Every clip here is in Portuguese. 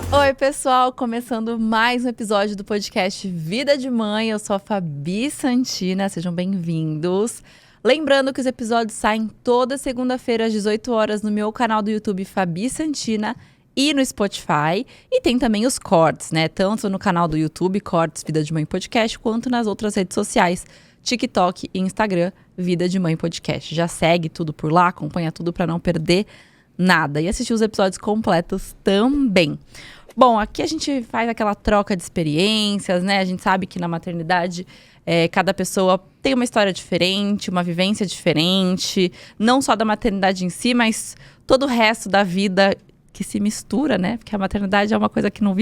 Oi, pessoal! Começando mais um episódio do podcast Vida de Mãe. Eu sou a Fabi Santina, sejam bem-vindos. Lembrando que os episódios saem toda segunda-feira às 18 horas no meu canal do YouTube Fabi Santina e no Spotify. E tem também os cortes, né? Tanto no canal do YouTube, Cortes Vida de Mãe Podcast, quanto nas outras redes sociais, TikTok e Instagram, Vida de Mãe Podcast. Já segue tudo por lá, acompanha tudo para não perder nada. E assistir os episódios completos também. Bom, aqui a gente faz aquela troca de experiências, né? A gente sabe que na maternidade cada pessoa tem uma história diferente, uma vivência diferente. Não só da maternidade em si, mas todo o resto da vida que se mistura, né? Porque a maternidade é uma coisa que não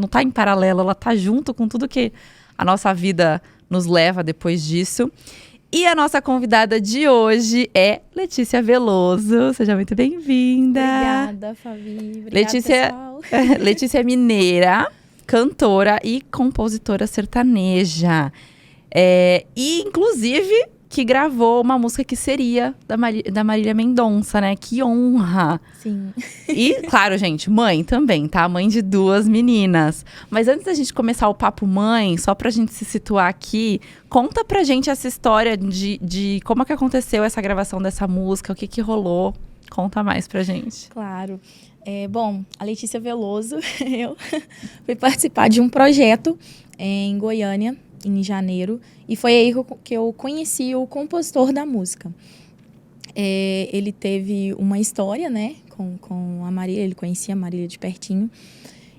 tá em paralelo, ela tá junto com tudo que a nossa vida nos leva depois disso. E a nossa convidada de hoje é Letícia Veloso. Seja muito bem-vinda. Obrigada, Fabi. Obrigada, pessoal. Letícia é mineira, cantora e compositora sertaneja. E, inclusive, que gravou uma música que seria da Marília Mendonça, né? Que honra! Sim. E, claro, gente, mãe também, tá? Mãe de 2 meninas. Mas antes da gente começar o papo mãe, só pra gente se situar aqui, conta pra gente essa história de como é que aconteceu essa gravação dessa música, o que que rolou. Conta mais pra gente. Claro. Bom, a Letícia Veloso, eu fui participar de um projeto em Goiânia, em janeiro, e foi aí que eu conheci o compositor da música. Ele teve uma história, né, com a Marília, ele conhecia a Marília de pertinho.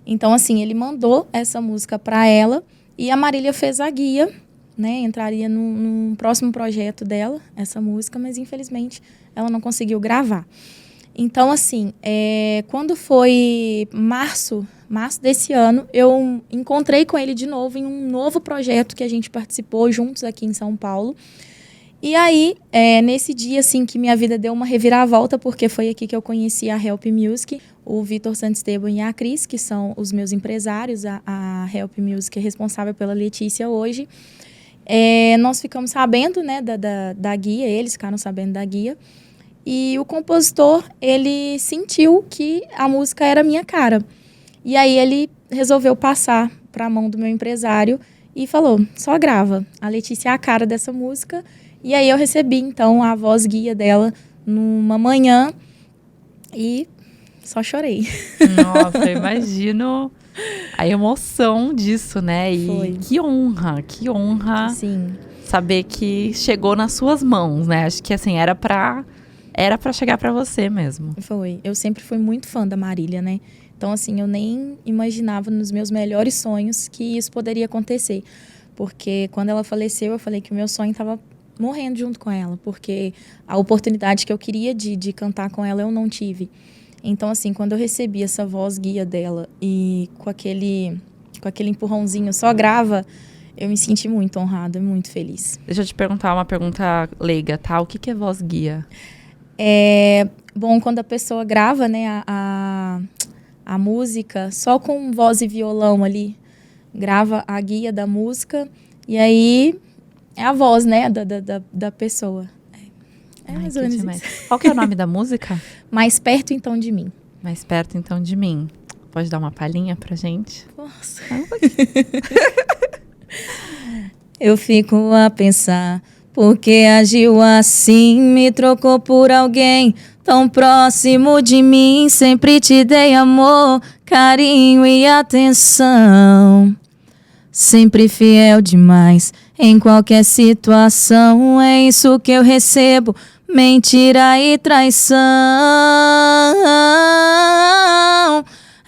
Então, assim, ele mandou essa música para ela e a Marília fez a guia, né, entraria num próximo projeto dela, essa música, mas infelizmente ela não conseguiu gravar. Então, assim, quando foi março desse ano, eu encontrei com ele de novo em um novo projeto que a gente participou juntos aqui em São Paulo. E aí, nesse dia, assim, que minha vida deu uma reviravolta, porque foi aqui que eu conheci a Help Music, o Vitor Santisteban e a Cris, que são os meus empresários. A Help Music é responsável pela Letícia hoje. Nós ficamos sabendo, né, da guia, eles ficaram sabendo da guia. E o compositor, ele sentiu que a música era minha cara. E aí ele resolveu passar para a mão do meu empresário e falou, só grava. A Letícia é a cara dessa música. E aí eu recebi, então, a voz guia dela numa manhã e só chorei. Nossa, eu imagino a emoção disso, né? E Foi. que honra Sim. saber que chegou nas suas mãos, né? Acho que, assim, era pra chegar pra você mesmo. Foi. Eu sempre fui muito fã da Marília, né? Então, assim, eu nem imaginava nos meus melhores sonhos que isso poderia acontecer. Porque quando ela faleceu, eu falei que o meu sonho estava morrendo junto com ela. Porque a oportunidade que eu queria de cantar com ela, eu não tive. Então, assim, quando eu recebi essa voz guia dela e com aquele empurrãozinho, só grava, eu me senti muito honrada, muito feliz. Deixa eu te perguntar uma pergunta leiga, tá? O que é voz guia? Bom, quando a pessoa grava, né, a música só com voz e violão ali, grava a guia da música e aí é a voz, né, da pessoa. Mais ou menos isso. Qual que é o nome da música? Mais Perto Então de Mim. Mais Perto Então de Mim. Pode dar uma palhinha pra gente? Nossa. Eu fico a pensar, porque agiu assim, me trocou por alguém tão próximo de mim. Sempre te dei amor, carinho e atenção. Sempre fiel demais em qualquer situação. É isso que eu recebo, mentira e traição.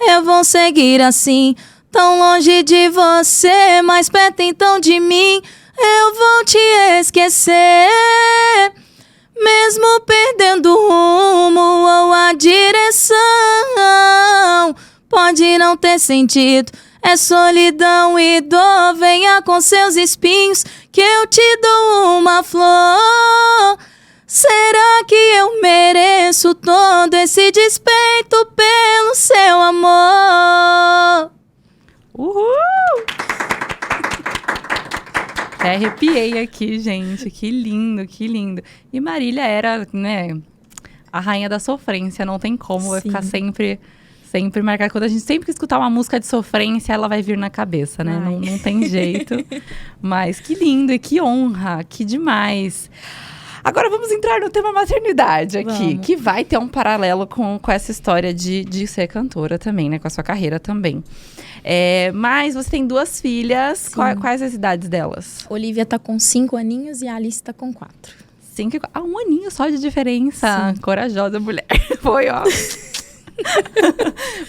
Eu vou seguir assim, tão longe de você, mais perto então de mim. Eu vou te esquecer, mesmo perdendo o rumo ou a direção. Pode não ter sentido, é solidão e dor. Venha com seus espinhos que eu te dou uma flor. Será que eu mereço todo esse despeito pelo seu amor? Uhul! Arrepiei aqui, gente. Que lindo, que lindo. E Marília era, né, a rainha da sofrência. Não tem como, vai ficar sempre Sempre marcar. Quando a gente sempre que escutar uma música de sofrência, ela vai vir na cabeça, né? Não tem jeito. Mas que lindo e que honra, que demais. Agora vamos entrar no tema maternidade aqui, que vai ter um paralelo com essa história de ser cantora também, né? Com a sua carreira também. Mas você tem 2 filhas, quais as idades delas? Olivia tá com 5 aninhos e a Alice tá com 4. 1 aninho só de diferença. Sim. Corajosa mulher. Foi, ó.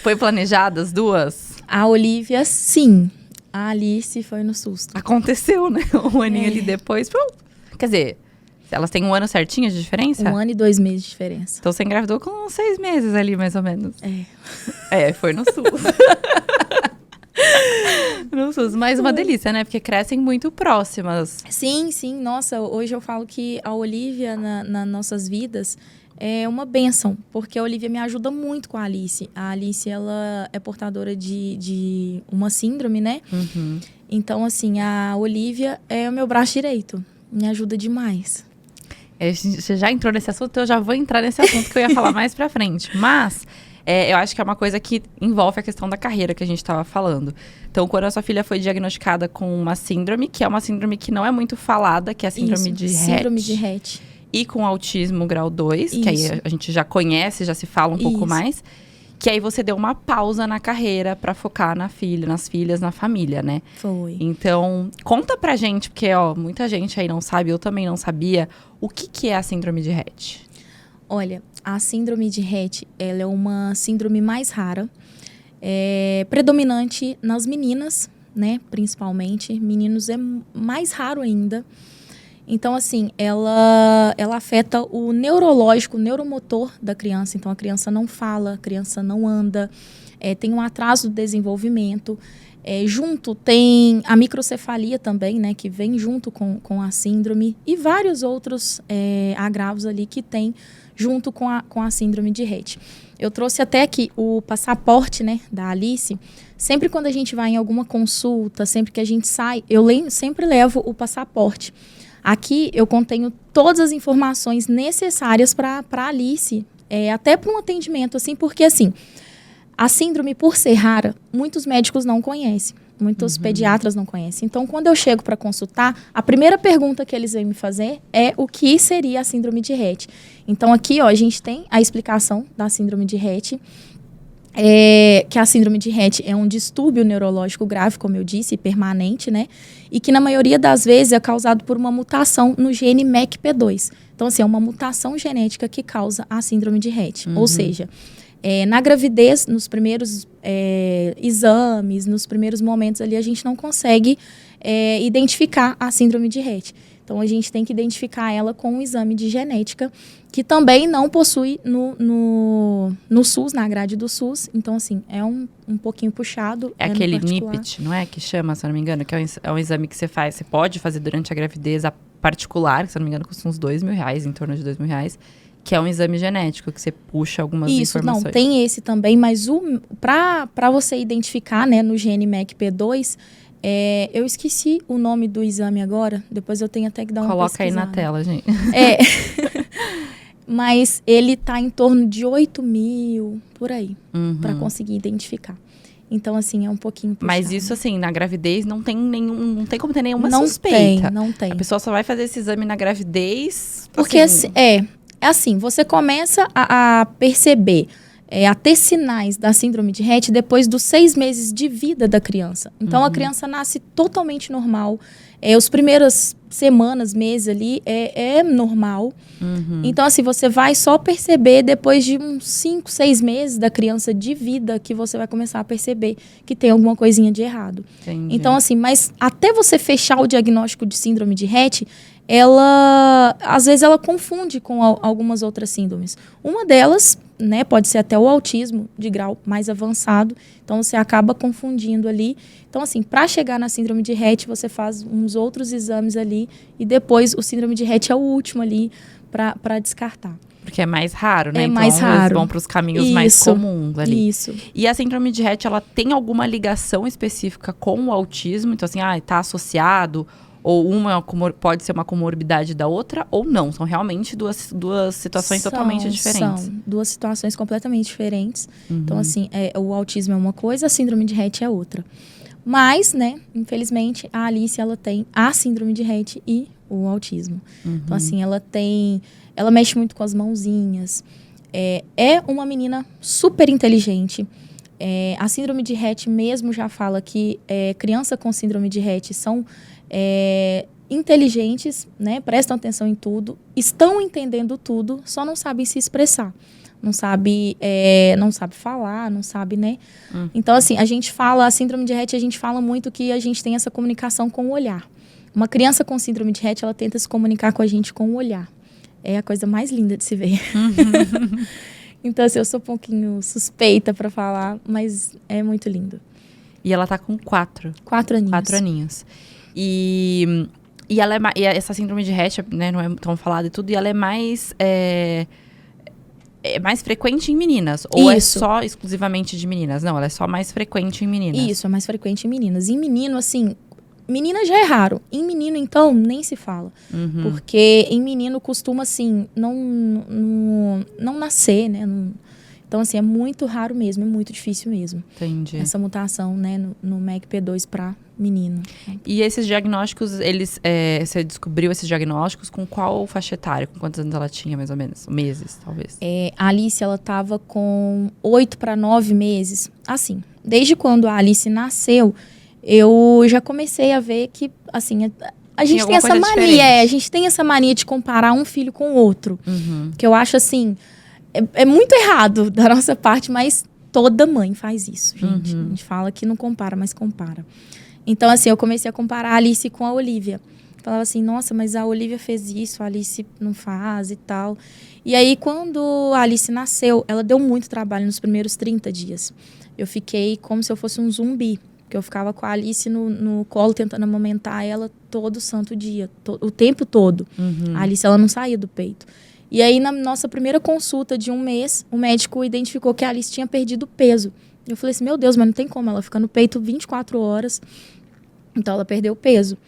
Foi planejada as 2? A Olivia, sim. A Alice foi no susto. Aconteceu, né? 1 aninho ali depois. Quer dizer, elas têm 1 ano certinho de diferença? 1 ano e 2 meses de diferença. Então você engravidou com 6 meses ali, mais ou menos. Foi no SUS. No SUS. Mas uma delícia, né? Porque crescem muito próximas. Sim. Nossa, hoje eu falo que a Olivia, nas nossas vidas, é uma bênção. Porque a Olivia me ajuda muito com a Alice. A Alice, ela é portadora de uma síndrome, né? Uhum. Então, assim, a Olivia é o meu braço direito. Me ajuda demais. Você já entrou nesse assunto, eu já vou entrar nesse assunto que eu ia falar mais pra frente. Mas eu acho que é uma coisa que envolve a questão da carreira que a gente estava falando. Então, quando a sua filha foi diagnosticada com uma síndrome, que é uma síndrome que não é muito falada, que é a síndrome de Rett. Síndrome de Rett. E com autismo grau 2, que aí a gente já conhece, já se fala um pouco mais. Que aí você deu uma pausa na carreira pra focar nas filhas, na família, né? Foi. Então, conta pra gente, porque, muita gente aí não sabe, eu também não sabia, o que é a síndrome de Rett? Olha, a síndrome de Rett, ela é uma síndrome mais rara, predominante nas meninas, né? Principalmente. Meninos é mais raro ainda. Então, assim, ela afeta o neurológico, o neuromotor da criança. Então, a criança não fala, a criança não anda, tem um atraso do desenvolvimento. Junto tem a microcefalia também, né, que vem junto com a síndrome. E vários outros agravos ali que tem junto com a síndrome de Rett. Eu trouxe até aqui o passaporte, né, da Alice. Sempre quando a gente vai em alguma consulta, sempre que a gente sai, eu sempre levo o passaporte. Aqui eu contenho todas as informações necessárias para a Alice, até para um atendimento, assim, porque assim, a síndrome, por ser rara, muitos médicos não conhecem, muitos pediatras não conhecem. Então, quando eu chego para consultar, a primeira pergunta que eles vêm me fazer é o que seria a síndrome de Rett. Então, aqui, a gente tem a explicação da síndrome de Rett, que a síndrome de Rett é um distúrbio neurológico grave, como eu disse, permanente, né? E que na maioria das vezes é causado por uma mutação no gene MECP2. Então, assim, é uma mutação genética que causa a síndrome de Rett. Ou seja, na gravidez, nos primeiros exames, nos primeiros momentos ali, a gente não consegue identificar a síndrome de Rett. Então, a gente tem que identificar ela com um exame de genética, que também não possui no SUS, na grade do SUS. Então, assim, é um pouquinho puxado. É aquele NIPT, não é? Que chama, se eu não me engano, que é um exame que você faz. Você pode fazer durante a gravidez a particular, que se eu não me engano, custa uns R$2.000, em torno de R$2.000. Que é um exame genético, que você puxa algumas informações. Não, tem esse também, mas para você identificar, né, no gene MECP2... eu esqueci o nome do exame agora, depois eu tenho até que dar uma pesquisada. Coloca aí na tela, gente. Mas ele tá em torno de 8 mil, por aí, para conseguir identificar. Então, assim, é um pouquinho puxado. Mas isso, assim, na gravidez não tem como ter nenhuma suspeita. Não tem. A pessoa só vai fazer esse exame na gravidez. Porque assim, você começa a perceber, a ter sinais da síndrome de Rett depois dos 6 meses de vida da criança. Então, a criança nasce totalmente normal. As primeiras semanas, meses ali, é normal. Então, assim, você vai só perceber depois de uns 5, 6 meses da criança de vida que você vai começar a perceber que tem alguma coisinha de errado. Entendi. Então, assim, mas até você fechar o diagnóstico de síndrome de Rett, às vezes ela confunde com algumas outras síndromes. Uma delas, né, pode ser até o autismo de grau mais avançado, então você acaba confundindo ali. Então, assim, para chegar na síndrome de Rett, você faz uns outros exames ali e depois o síndrome de Rett é o último ali para descartar. Porque é mais raro, né? É então, mais raro. Eles vão para os caminhos mais comuns ali. Isso. E a síndrome de Rett, ela tem alguma ligação específica com o autismo? Então, assim, tá associado? Ou uma pode ser uma comorbidade da outra, ou não. São realmente duas situações totalmente diferentes. São duas situações completamente diferentes. Então, assim, o autismo é uma coisa, a síndrome de Rett é outra. Mas, né, infelizmente, a Alice, ela tem a síndrome de Rett e o autismo. Então, assim, ela mexe muito com as mãozinhas. É uma menina super inteligente. A síndrome de Rett mesmo já fala que criança com síndrome de Rett são inteligentes, né? Prestam atenção em tudo, estão entendendo tudo, só não sabem se expressar. Não sabe falar, não sabe, né? Então, assim, a síndrome de Rett, a gente fala muito que a gente tem essa comunicação com o olhar. Uma criança com síndrome de Rett, ela tenta se comunicar com a gente com o olhar. É a coisa mais linda de se ver. Então, assim, eu sou um pouquinho suspeita para falar, mas é muito lindo. E ela tá com 4 aninhos. 4 aninhos. E essa síndrome de Rett, né, não é tão falada e tudo, e ela é mais... É mais frequente em meninas? Ou Isso. é só exclusivamente de meninas? Não, ela é só mais frequente em meninas. Isso, é mais frequente em meninas. Em menino, assim, menina já é raro. Em menino, então, nem se fala. Porque em menino costuma, assim, não nascer, né? Então, assim, é muito raro mesmo, é muito difícil mesmo. Entendi. Essa mutação, né, no MECP2 para menino. E esses diagnósticos, você descobriu esses diagnósticos com qual faixa etária? Com quantos anos ela tinha, mais ou menos? Meses, talvez? A Alice, ela estava com 8 para 9 meses. Assim, desde quando a Alice nasceu, eu já comecei a ver que, assim, a gente tem essa mania. A gente tem essa mania de comparar um filho com o outro. Que eu acho, assim... É muito errado da nossa parte, mas toda mãe faz isso, gente. A gente fala que não compara, mas compara. Então, assim, eu comecei a comparar a Alice com a Olivia. Falava assim, nossa, mas a Olivia fez isso, a Alice não faz e tal. E aí, quando a Alice nasceu, ela deu muito trabalho nos primeiros 30 dias. Eu fiquei como se eu fosse um zumbi. Porque eu ficava com a Alice no colo, tentando amamentar ela todo santo dia, o tempo todo. A Alice, ela não saía do peito. E aí, na nossa primeira consulta de 1 mês, o médico identificou que a Alice tinha perdido peso. Eu falei assim, meu Deus, mas não tem como, ela fica no peito 24 horas. Então, ela perdeu peso.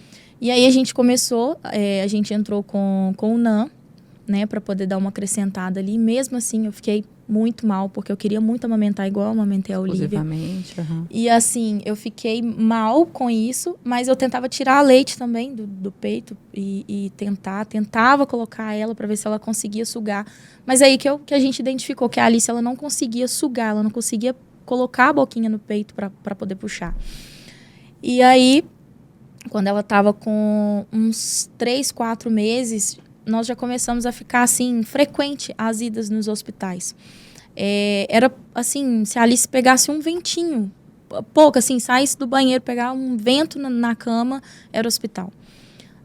E aí, a gente começou, a gente entrou com o NAN, né, para poder dar uma acrescentada ali. Mesmo assim, eu fiquei muito mal, porque eu queria muito amamentar igual eu amamentei a Olivia. Exclusivamente, E assim, eu fiquei mal com isso, mas eu tentava tirar leite também do peito e tentava colocar ela para ver se ela conseguia sugar. Mas aí que a gente identificou que a Alice, ela não conseguia sugar, ela não conseguia colocar a boquinha no peito para poder puxar. E aí, quando ela estava com uns 3, 4 meses, nós já começamos a ficar, assim, frequente as idas nos hospitais. Era, assim, se a Alice pegasse um ventinho, pouco, assim, saísse do banheiro, pegar um vento na cama, era hospital.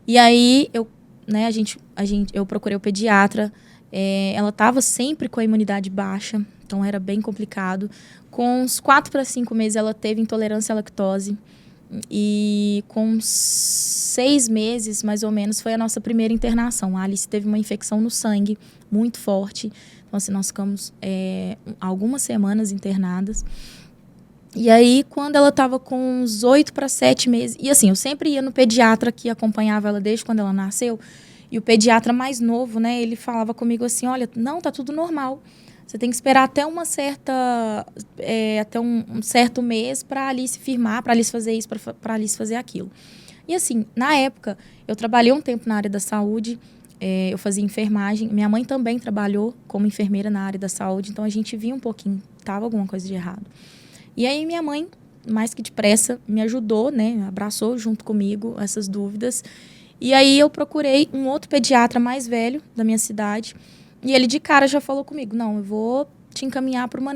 E aí, eu procurei o pediatra, ela estava sempre com a imunidade baixa, então era bem complicado. Com uns 4 para 5 meses, ela teve intolerância à lactose. E com 6 meses, mais ou menos, foi a nossa primeira internação. A Alice teve uma infecção no sangue muito forte. Então, assim, nós ficamos algumas semanas internadas. E aí, quando ela estava com uns 8 para 7 meses... E assim, eu sempre ia no pediatra que acompanhava ela desde quando ela nasceu. E o pediatra mais novo, né, ele falava comigo assim, olha, não, tá tudo normal. Você tem que esperar até até um certo mês para a Alice firmar, para a Alice fazer isso, para a Alice fazer aquilo. E assim, na época, eu trabalhei um tempo na área da saúde, eu fazia enfermagem. Minha mãe também trabalhou como enfermeira na área da saúde, então a gente via um pouquinho, tava alguma coisa de errado. E aí minha mãe, mais que depressa, me ajudou, né, abraçou junto comigo essas dúvidas. E aí eu procurei um outro pediatra mais velho da minha cidade, e ele de cara já falou comigo, não, eu vou te encaminhar para uma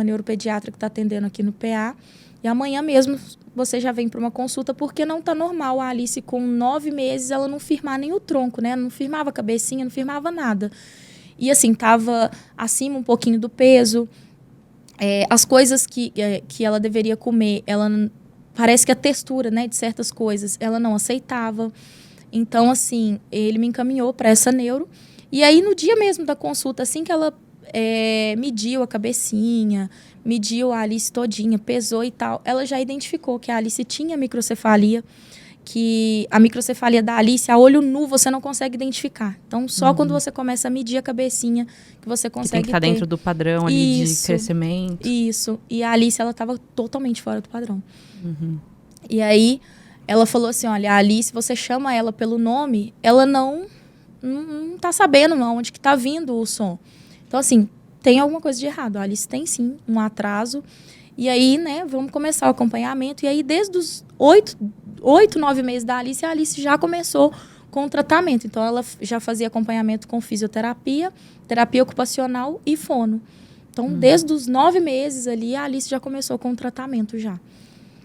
neuropediatra que está atendendo aqui no PA, e amanhã mesmo você já vem para uma consulta, porque não está normal a Alice com 9 meses, ela não firmar nem o tronco, né? Não firmava a cabecinha, não firmava nada. E assim, estava acima um pouquinho do peso, as coisas que ela deveria comer, parece que a textura, né, de certas coisas, ela não aceitava. Então, assim, ele me encaminhou para essa neuro. E aí, no dia mesmo da consulta, assim que ela mediu a cabecinha, mediu a Alice todinha, pesou e tal, ela já identificou que a Alice tinha microcefalia. que a microcefalia da Alice, a olho nu, você não consegue identificar. Então, só quando você começa a medir a cabecinha que você consegue Que tem que estar dentro do padrão ali de crescimento. Isso. E a Alice, ela estava totalmente fora do padrão. E aí, ela falou assim, olha, a Alice, você chama ela pelo nome, ela não tá sabendo onde que tá vindo o som. Então, assim, tem alguma coisa de errado. A Alice tem, sim, um atraso. E aí, né, vamos começar o acompanhamento. E aí, desde os 8, 9 meses da Alice, a Alice já começou com o tratamento. Então, ela já fazia acompanhamento com fisioterapia, terapia ocupacional e fono. Então, desde os 9 meses ali, a Alice já começou com o tratamento já.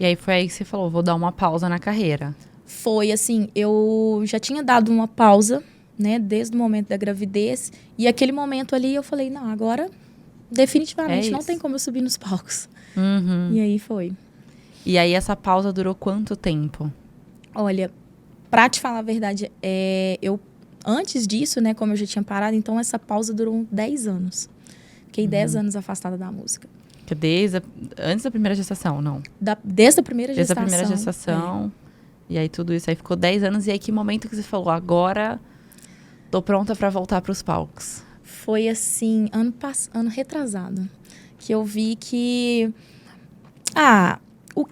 E aí, foi aí que você falou, vou dar uma pausa na carreira. Foi assim, eu já tinha dado uma pausa, né, desde o momento da gravidez. E aquele momento ali, eu falei, não, agora, definitivamente, não tem como eu subir nos palcos. E aí foi. E aí, essa pausa durou quanto tempo? Olha, pra te falar a verdade, eu antes disso, né, como eu já tinha parado, então essa pausa durou 10 anos. Fiquei 10 anos afastada da música. Antes da primeira gestação, não? Desde a primeira gestação. Desde a primeira gestação. E aí, tudo isso aí ficou 10 anos. E aí, que momento que você falou, agora tô pronta pra voltar pros palcos? Foi assim, ano retrasado, que eu vi que o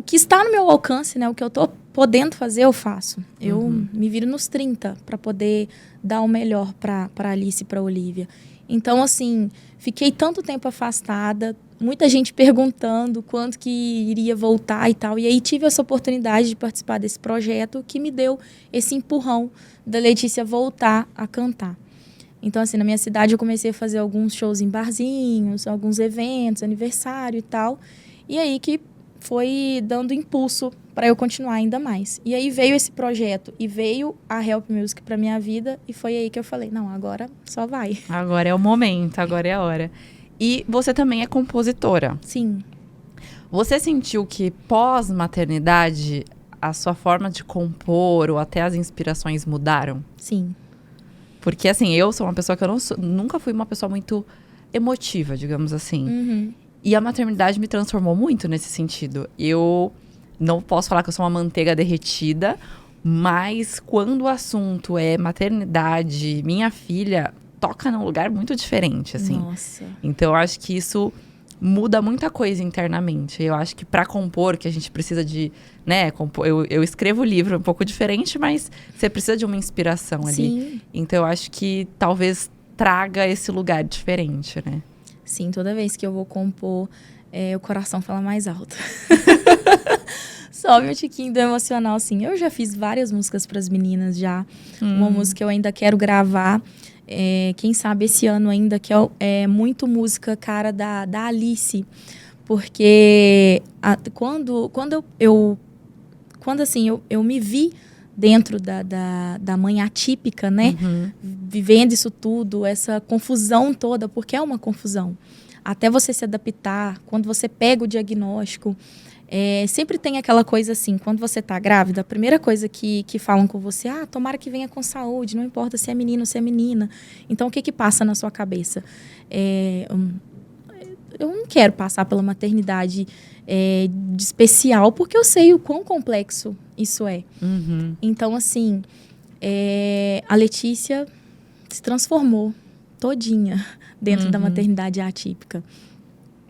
que está no meu alcance, né, o que eu tô podendo fazer, eu faço. Eu me viro nos 30 para poder dar o melhor para Alice e para Olivia. Então, assim, fiquei tanto tempo afastada, muita gente perguntando quanto que iria voltar e tal. E aí tive essa oportunidade de participar desse projeto que me deu esse empurrão da Letícia voltar a cantar. Então, assim, na minha cidade eu comecei a fazer alguns shows em barzinhos, alguns eventos, aniversário e tal. E aí que foi dando impulso para eu continuar ainda mais. E aí veio esse projeto e veio a Help Music para minha vida e foi aí que eu falei, não, agora só vai. Agora é o momento, agora é a hora. E você também é compositora. Sim. Você sentiu que pós-maternidade a sua forma de compor ou até as inspirações mudaram? Sim. Porque assim, eu sou uma pessoa que nunca fui uma pessoa muito emotiva, digamos assim. E a maternidade me transformou muito nesse sentido. Eu não posso falar que eu sou uma manteiga derretida, mas quando o assunto é maternidade, minha filha toca num lugar muito diferente, assim. Nossa. Então, eu acho que isso muda muita coisa internamente. Eu acho que para compor, que a gente precisa de, né, eu escrevo livro um pouco diferente, mas você precisa de uma inspiração ali. Sim. Então, eu acho que talvez traga esse lugar diferente, né? Sim, toda vez que eu vou compor, o coração fala mais alto. Sobe um tiquinho do emocional, assim. Eu já fiz várias músicas para as meninas já. Uma música que eu ainda quero gravar. Quem sabe esse ano ainda, que é muito música, cara, da Alice. Porque quando eu me vi dentro da mãe atípica, né? Vivendo isso tudo, essa confusão toda, porque é uma confusão. Até você se adaptar, quando você pega o diagnóstico, sempre tem aquela coisa assim, quando você tá grávida, a primeira coisa que falam com você, tomara que venha com saúde, não importa se é menino ou se é menina. Então, o que passa na sua cabeça? Eu não quero passar pela maternidade de especial, porque eu sei o quão complexo isso é. Então, assim, a Letícia se transformou todinha dentro da maternidade atípica.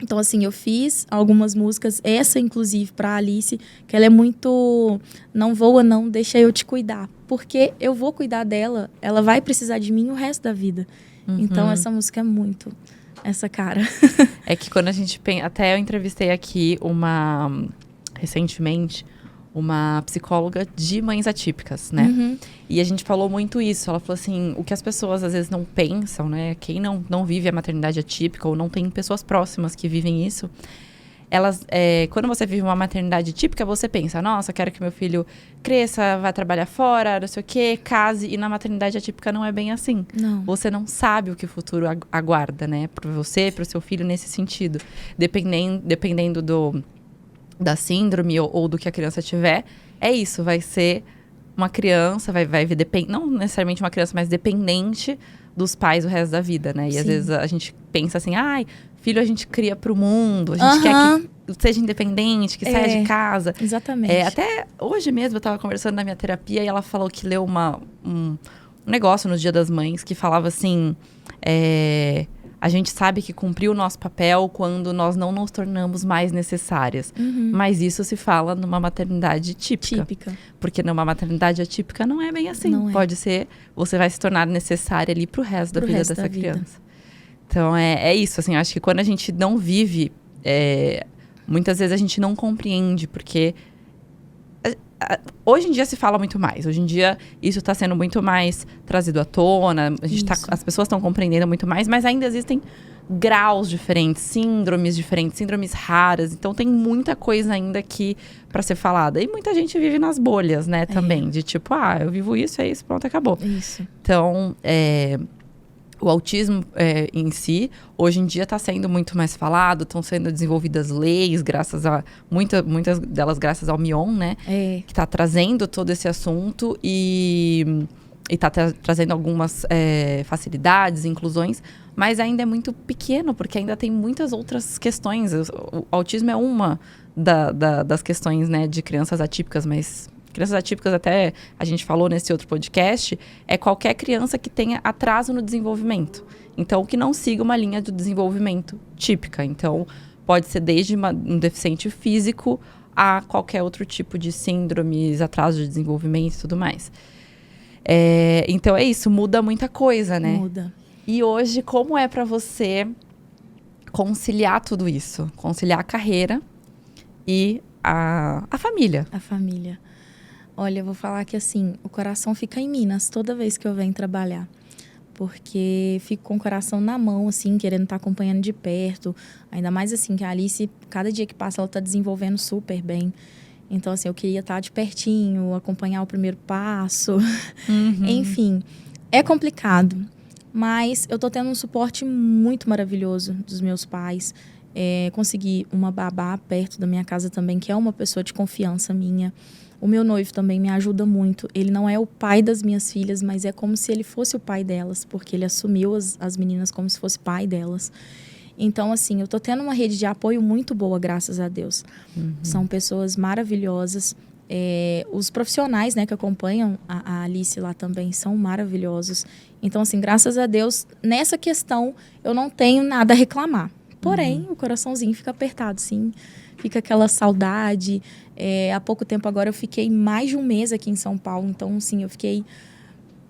Então, assim, eu fiz algumas músicas, essa, inclusive, para a Alice, que ela é muito... Não voa, não, deixa eu te cuidar. Porque eu vou cuidar dela, ela vai precisar de mim o resto da vida. Então, essa música é muito essa cara. É que quando a gente pensa... Até eu entrevistei aqui recentemente, uma psicóloga de mães atípicas, né? E a gente falou muito isso. Ela falou assim, o que as pessoas às vezes não pensam, né? Quem não vive a maternidade atípica ou não tem pessoas próximas que vivem isso, quando você vive uma maternidade típica, você pensa, nossa, quero que meu filho cresça, vá trabalhar fora, não sei o quê, case. E na maternidade atípica não é bem assim. Não. Você não sabe o que o futuro aguarda, né? Para você, para o seu filho nesse sentido. Dependendo da síndrome ou do que a criança tiver, é isso, vai ser uma criança, vai não necessariamente uma criança, mas dependente dos pais o resto da vida, né? E às vezes a gente pensa assim, filho a gente cria pro mundo, a gente quer que seja independente, que saia de casa. Exatamente. Até hoje mesmo eu tava conversando na minha terapia e ela falou que leu um negócio no Dia das Mães que falava assim, a gente sabe que cumpriu o nosso papel quando nós não nos tornamos mais necessárias. Mas isso se fala numa maternidade típica. Porque numa maternidade atípica não é bem assim. Não é. Pode ser, você vai se tornar necessária ali pro resto da vida dessa criança. Então, é isso, assim, acho que quando a gente não vive, muitas vezes a gente não compreende, porque hoje em dia se fala muito mais. Hoje em dia, isso está sendo muito mais trazido à tona, as pessoas estão compreendendo muito mais, mas ainda existem graus diferentes, síndromes raras. Então, tem muita coisa ainda aqui para ser falada. E muita gente vive nas bolhas, né, também. De tipo, eu vivo isso, é isso, pronto, acabou. Isso. Então, o autismo em si, hoje em dia está sendo muito mais falado, estão sendo desenvolvidas leis, muitas delas graças ao Mion, né? Que está trazendo todo esse assunto e está trazendo algumas facilidades, inclusões, mas ainda é muito pequeno, porque ainda tem muitas outras questões. O autismo é uma das questões, né, de crianças atípicas, mas... Crianças atípicas, até a gente falou nesse outro podcast, é qualquer criança que tenha atraso no desenvolvimento. Então, que não siga uma linha de desenvolvimento típica. Então, pode ser desde um deficiente físico a qualquer outro tipo de síndromes, atraso de desenvolvimento e tudo mais. Então, é isso, muda muita coisa, né? Muda. E hoje, como é para você conciliar tudo isso? Conciliar a carreira e a família. A família. Olha, eu vou falar que assim, o coração fica em Minas toda vez que eu venho trabalhar. Porque fico com o coração na mão, assim, querendo estar acompanhando de perto. Ainda mais assim, que a Alice, cada dia que passa, ela está desenvolvendo super bem. Então, assim, eu queria estar de pertinho, acompanhar o primeiro passo. Enfim, é complicado. Mas eu tô tendo um suporte muito maravilhoso dos meus pais. Consegui uma babá perto da minha casa também, que é uma pessoa de confiança minha. O meu noivo também me ajuda muito. Ele não é o pai das minhas filhas, mas é como se ele fosse o pai delas, porque ele assumiu as meninas como se fosse pai delas. Então, assim, eu tô tendo uma rede de apoio muito boa, graças a Deus. São pessoas maravilhosas. Os profissionais, né, que acompanham a Alice lá também são maravilhosos. Então, assim, graças a Deus, nessa questão, eu não tenho nada a reclamar. Porém, o coraçãozinho fica apertado, sim. Fica aquela saudade. Há pouco tempo agora eu fiquei mais de um mês aqui em São Paulo. Então, sim, eu fiquei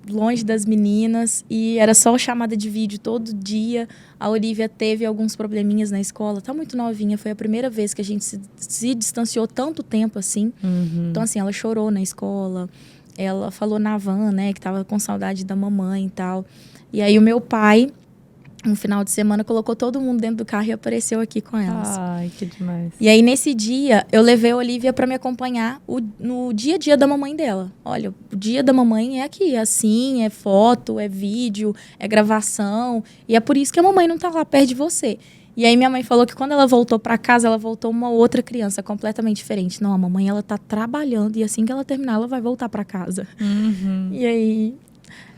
longe das meninas e era só chamada de vídeo todo dia. A Olivia teve alguns probleminhas na escola. Tá muito novinha. Foi a primeira vez que a gente se distanciou tanto tempo assim. Então, assim, ela chorou na escola. Ela falou na van, né, que tava com saudade da mamãe e tal. E aí o meu pai... Um final de semana, colocou todo mundo dentro do carro e apareceu aqui com elas. Ai, que demais. E aí, nesse dia, eu levei a Olivia para me acompanhar no dia a dia da mamãe dela. Olha, o dia da mamãe é aqui, é assim, é foto, é vídeo, é gravação. E é por isso que a mamãe não tá lá perto de você. E aí, minha mãe falou que quando ela voltou para casa, ela voltou uma outra criança completamente diferente. Não, a mamãe, ela tá trabalhando e assim que ela terminar, ela vai voltar para casa. E aí...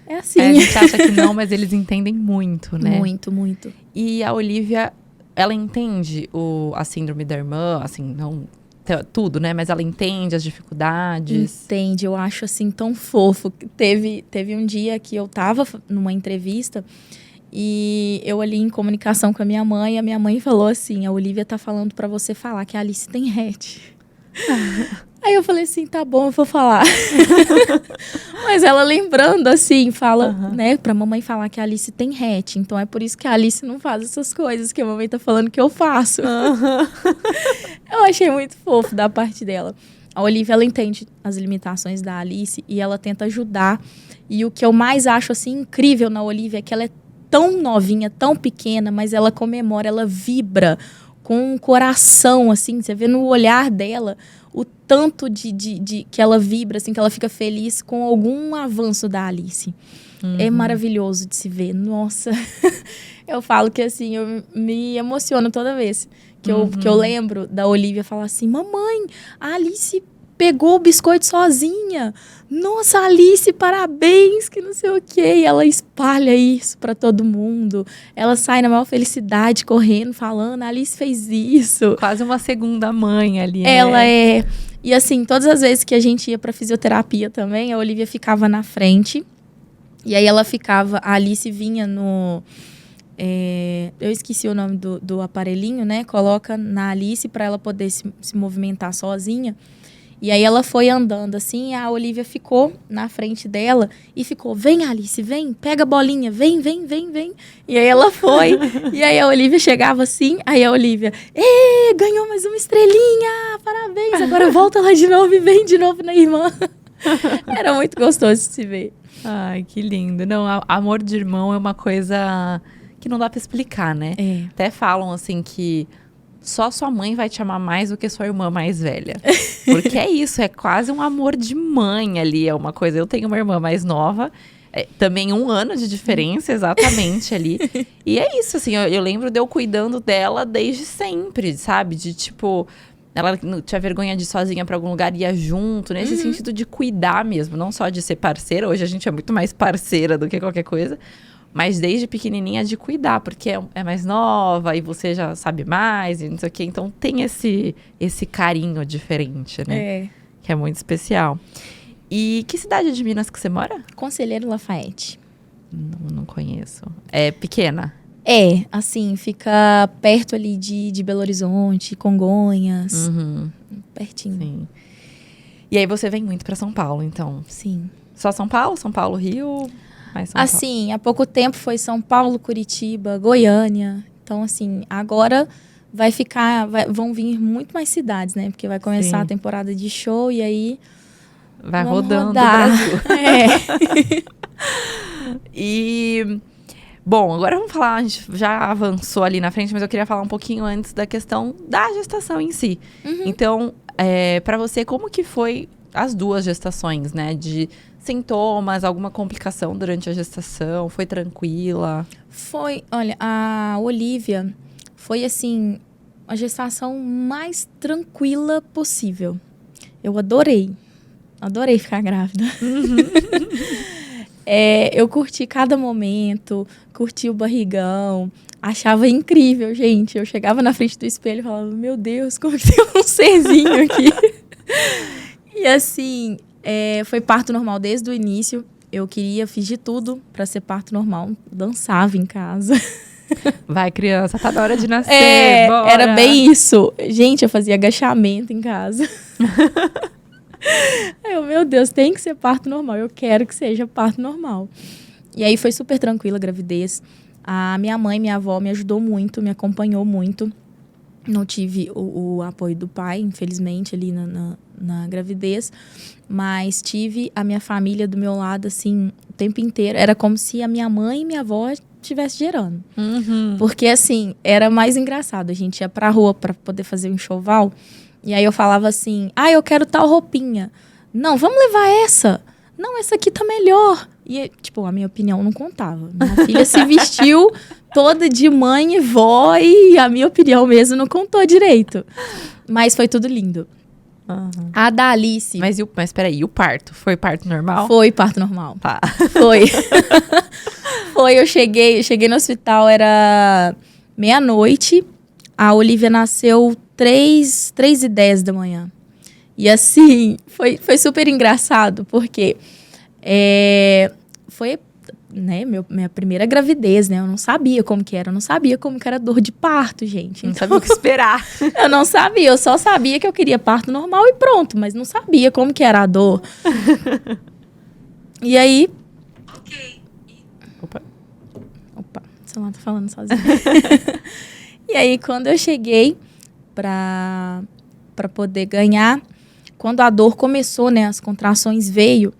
É assim. A gente acha que não, mas eles entendem muito, né? Muito, muito. E a Olivia, ela entende a síndrome da irmã, assim, não tudo, né? Mas ela entende as dificuldades. Entende, eu acho assim tão fofo. Teve um dia que eu tava numa entrevista e eu ali em comunicação com a minha mãe, e a minha mãe falou assim, a Olivia tá falando pra você falar que a Alice tem RET. Aí eu falei assim, tá bom, eu vou falar. Mas ela lembrando assim, fala, né, pra mamãe falar que a Alice tem RET. Então é por isso que a Alice não faz essas coisas que a mamãe tá falando que eu faço. Eu achei muito fofo da parte dela. A Olivia, ela entende as limitações da Alice e ela tenta ajudar. E o que eu mais acho assim incrível na Olivia é que ela é tão novinha, tão pequena, mas ela comemora, ela vibra com um coração, assim, você vê no olhar dela o tanto de que ela vibra, assim, que ela fica feliz com algum avanço da Alice. É maravilhoso de se ver. Nossa, eu falo que, assim, eu me emociono toda vez que eu lembro da Olivia falar assim, mamãe, a Alice pegou o biscoito sozinha. Nossa, Alice, parabéns, que não sei o quê. E ela espalha isso pra todo mundo. Ela sai na maior felicidade, correndo, falando, a Alice fez isso. Quase uma segunda mãe ali, Ela né? é... E assim, todas as vezes que a gente ia pra fisioterapia também, a Olivia ficava na frente. E aí ela ficava... A Alice vinha no... eu esqueci o nome do aparelhinho, né? Coloca na Alice pra ela poder se movimentar sozinha. E aí ela foi andando assim, a Olivia ficou na frente dela e ficou, vem Alice, vem, pega a bolinha, vem, vem, vem, vem. E aí ela foi, e aí a Olivia chegava assim, aí a Olivia, ganhou mais uma estrelinha, parabéns, agora volta lá de novo e vem de novo na irmã. Era muito gostoso de se ver. Ai, que lindo. Não, amor de irmão é uma coisa que não dá pra explicar, né? É. Até falam assim que só sua mãe vai te amar mais do que sua irmã mais velha. Porque é isso, é quase um amor de mãe ali, é uma coisa. Eu tenho uma irmã mais nova, também 1 ano de diferença, exatamente ali. E é isso, assim, eu lembro de eu cuidando dela desde sempre, sabe? De tipo, ela não tinha vergonha de ir sozinha pra algum lugar, ia junto, nesse sentido de cuidar mesmo, não só de ser parceira. Hoje a gente é muito mais parceira do que qualquer coisa. Mas desde pequenininha de cuidar, porque é mais nova e você já sabe mais e não sei o quê. Então tem esse carinho diferente, né? É. Que é muito especial. E que cidade de Minas que você mora? Conselheiro Lafayette. Não conheço. É pequena? É, assim, fica perto ali de Belo Horizonte, Congonhas, pertinho. Sim. E aí você vem muito pra São Paulo, então? Sim. Só São Paulo? São Paulo, Rio? Mais São Paulo? Assim, há pouco tempo foi São Paulo, Curitiba, Goiânia. Então, assim, agora vão vir muito mais cidades, né? Porque vai começar Sim. a temporada de show e aí Vai vamos rodando rodar. o Brasil. É. E, bom, agora vamos falar, a gente já avançou ali na frente, mas eu queria falar um pouquinho antes da questão da gestação em si. Então, pra você, como que foi as 2 gestações, né? De sintomas, alguma complicação durante a gestação? Foi tranquila? Olha, a Olivia foi, assim, a gestação mais tranquila possível. Eu adorei ficar grávida. Eu curti cada momento, curti o barrigão, achava incrível, gente. Eu chegava na frente do espelho e falava, meu Deus, como que tem um serzinho aqui? E assim, foi parto normal desde o início. Eu fiz de tudo pra ser parto normal. Dançava em casa. Vai, criança, tá na hora de nascer, bora! Era bem isso. Gente, eu fazia agachamento em casa. Meu Deus, tem que ser parto normal. Eu quero que seja parto normal. E aí foi super tranquila a gravidez. A minha mãe, minha avó me ajudou muito, me acompanhou muito. Não tive o apoio do pai, infelizmente, ali na gravidez. Mas tive a minha família do meu lado, assim, o tempo inteiro. Era como se a minha mãe e minha avó estivessem gerando. Porque, assim, era mais engraçado. A gente ia pra rua pra poder fazer um enxoval. E aí eu falava assim, eu quero tal roupinha. Não, vamos levar essa. Não, essa aqui tá melhor. E, tipo, a minha opinião não contava. Minha filha se vestiu toda de mãe e vó e a minha opinião mesmo não contou direito. Mas foi tudo lindo. A da Alice... Mas peraí, e o parto? Foi parto normal? Foi parto normal. Tá. Foi. Eu cheguei no hospital, era meia-noite. A Olivia nasceu 3h10 da manhã. E assim, foi super engraçado, porque foi, né, minha primeira gravidez, né? Eu não sabia como que era, eu não sabia como que era dor de parto, gente. Não sabia o que esperar. Eu não sabia, eu só sabia que eu queria parto normal e pronto, mas não sabia como que era a dor. E aí... Opa, o celular tá falando sozinho. E aí, quando eu cheguei pra poder ganhar, quando a dor começou, né, as contrações veio,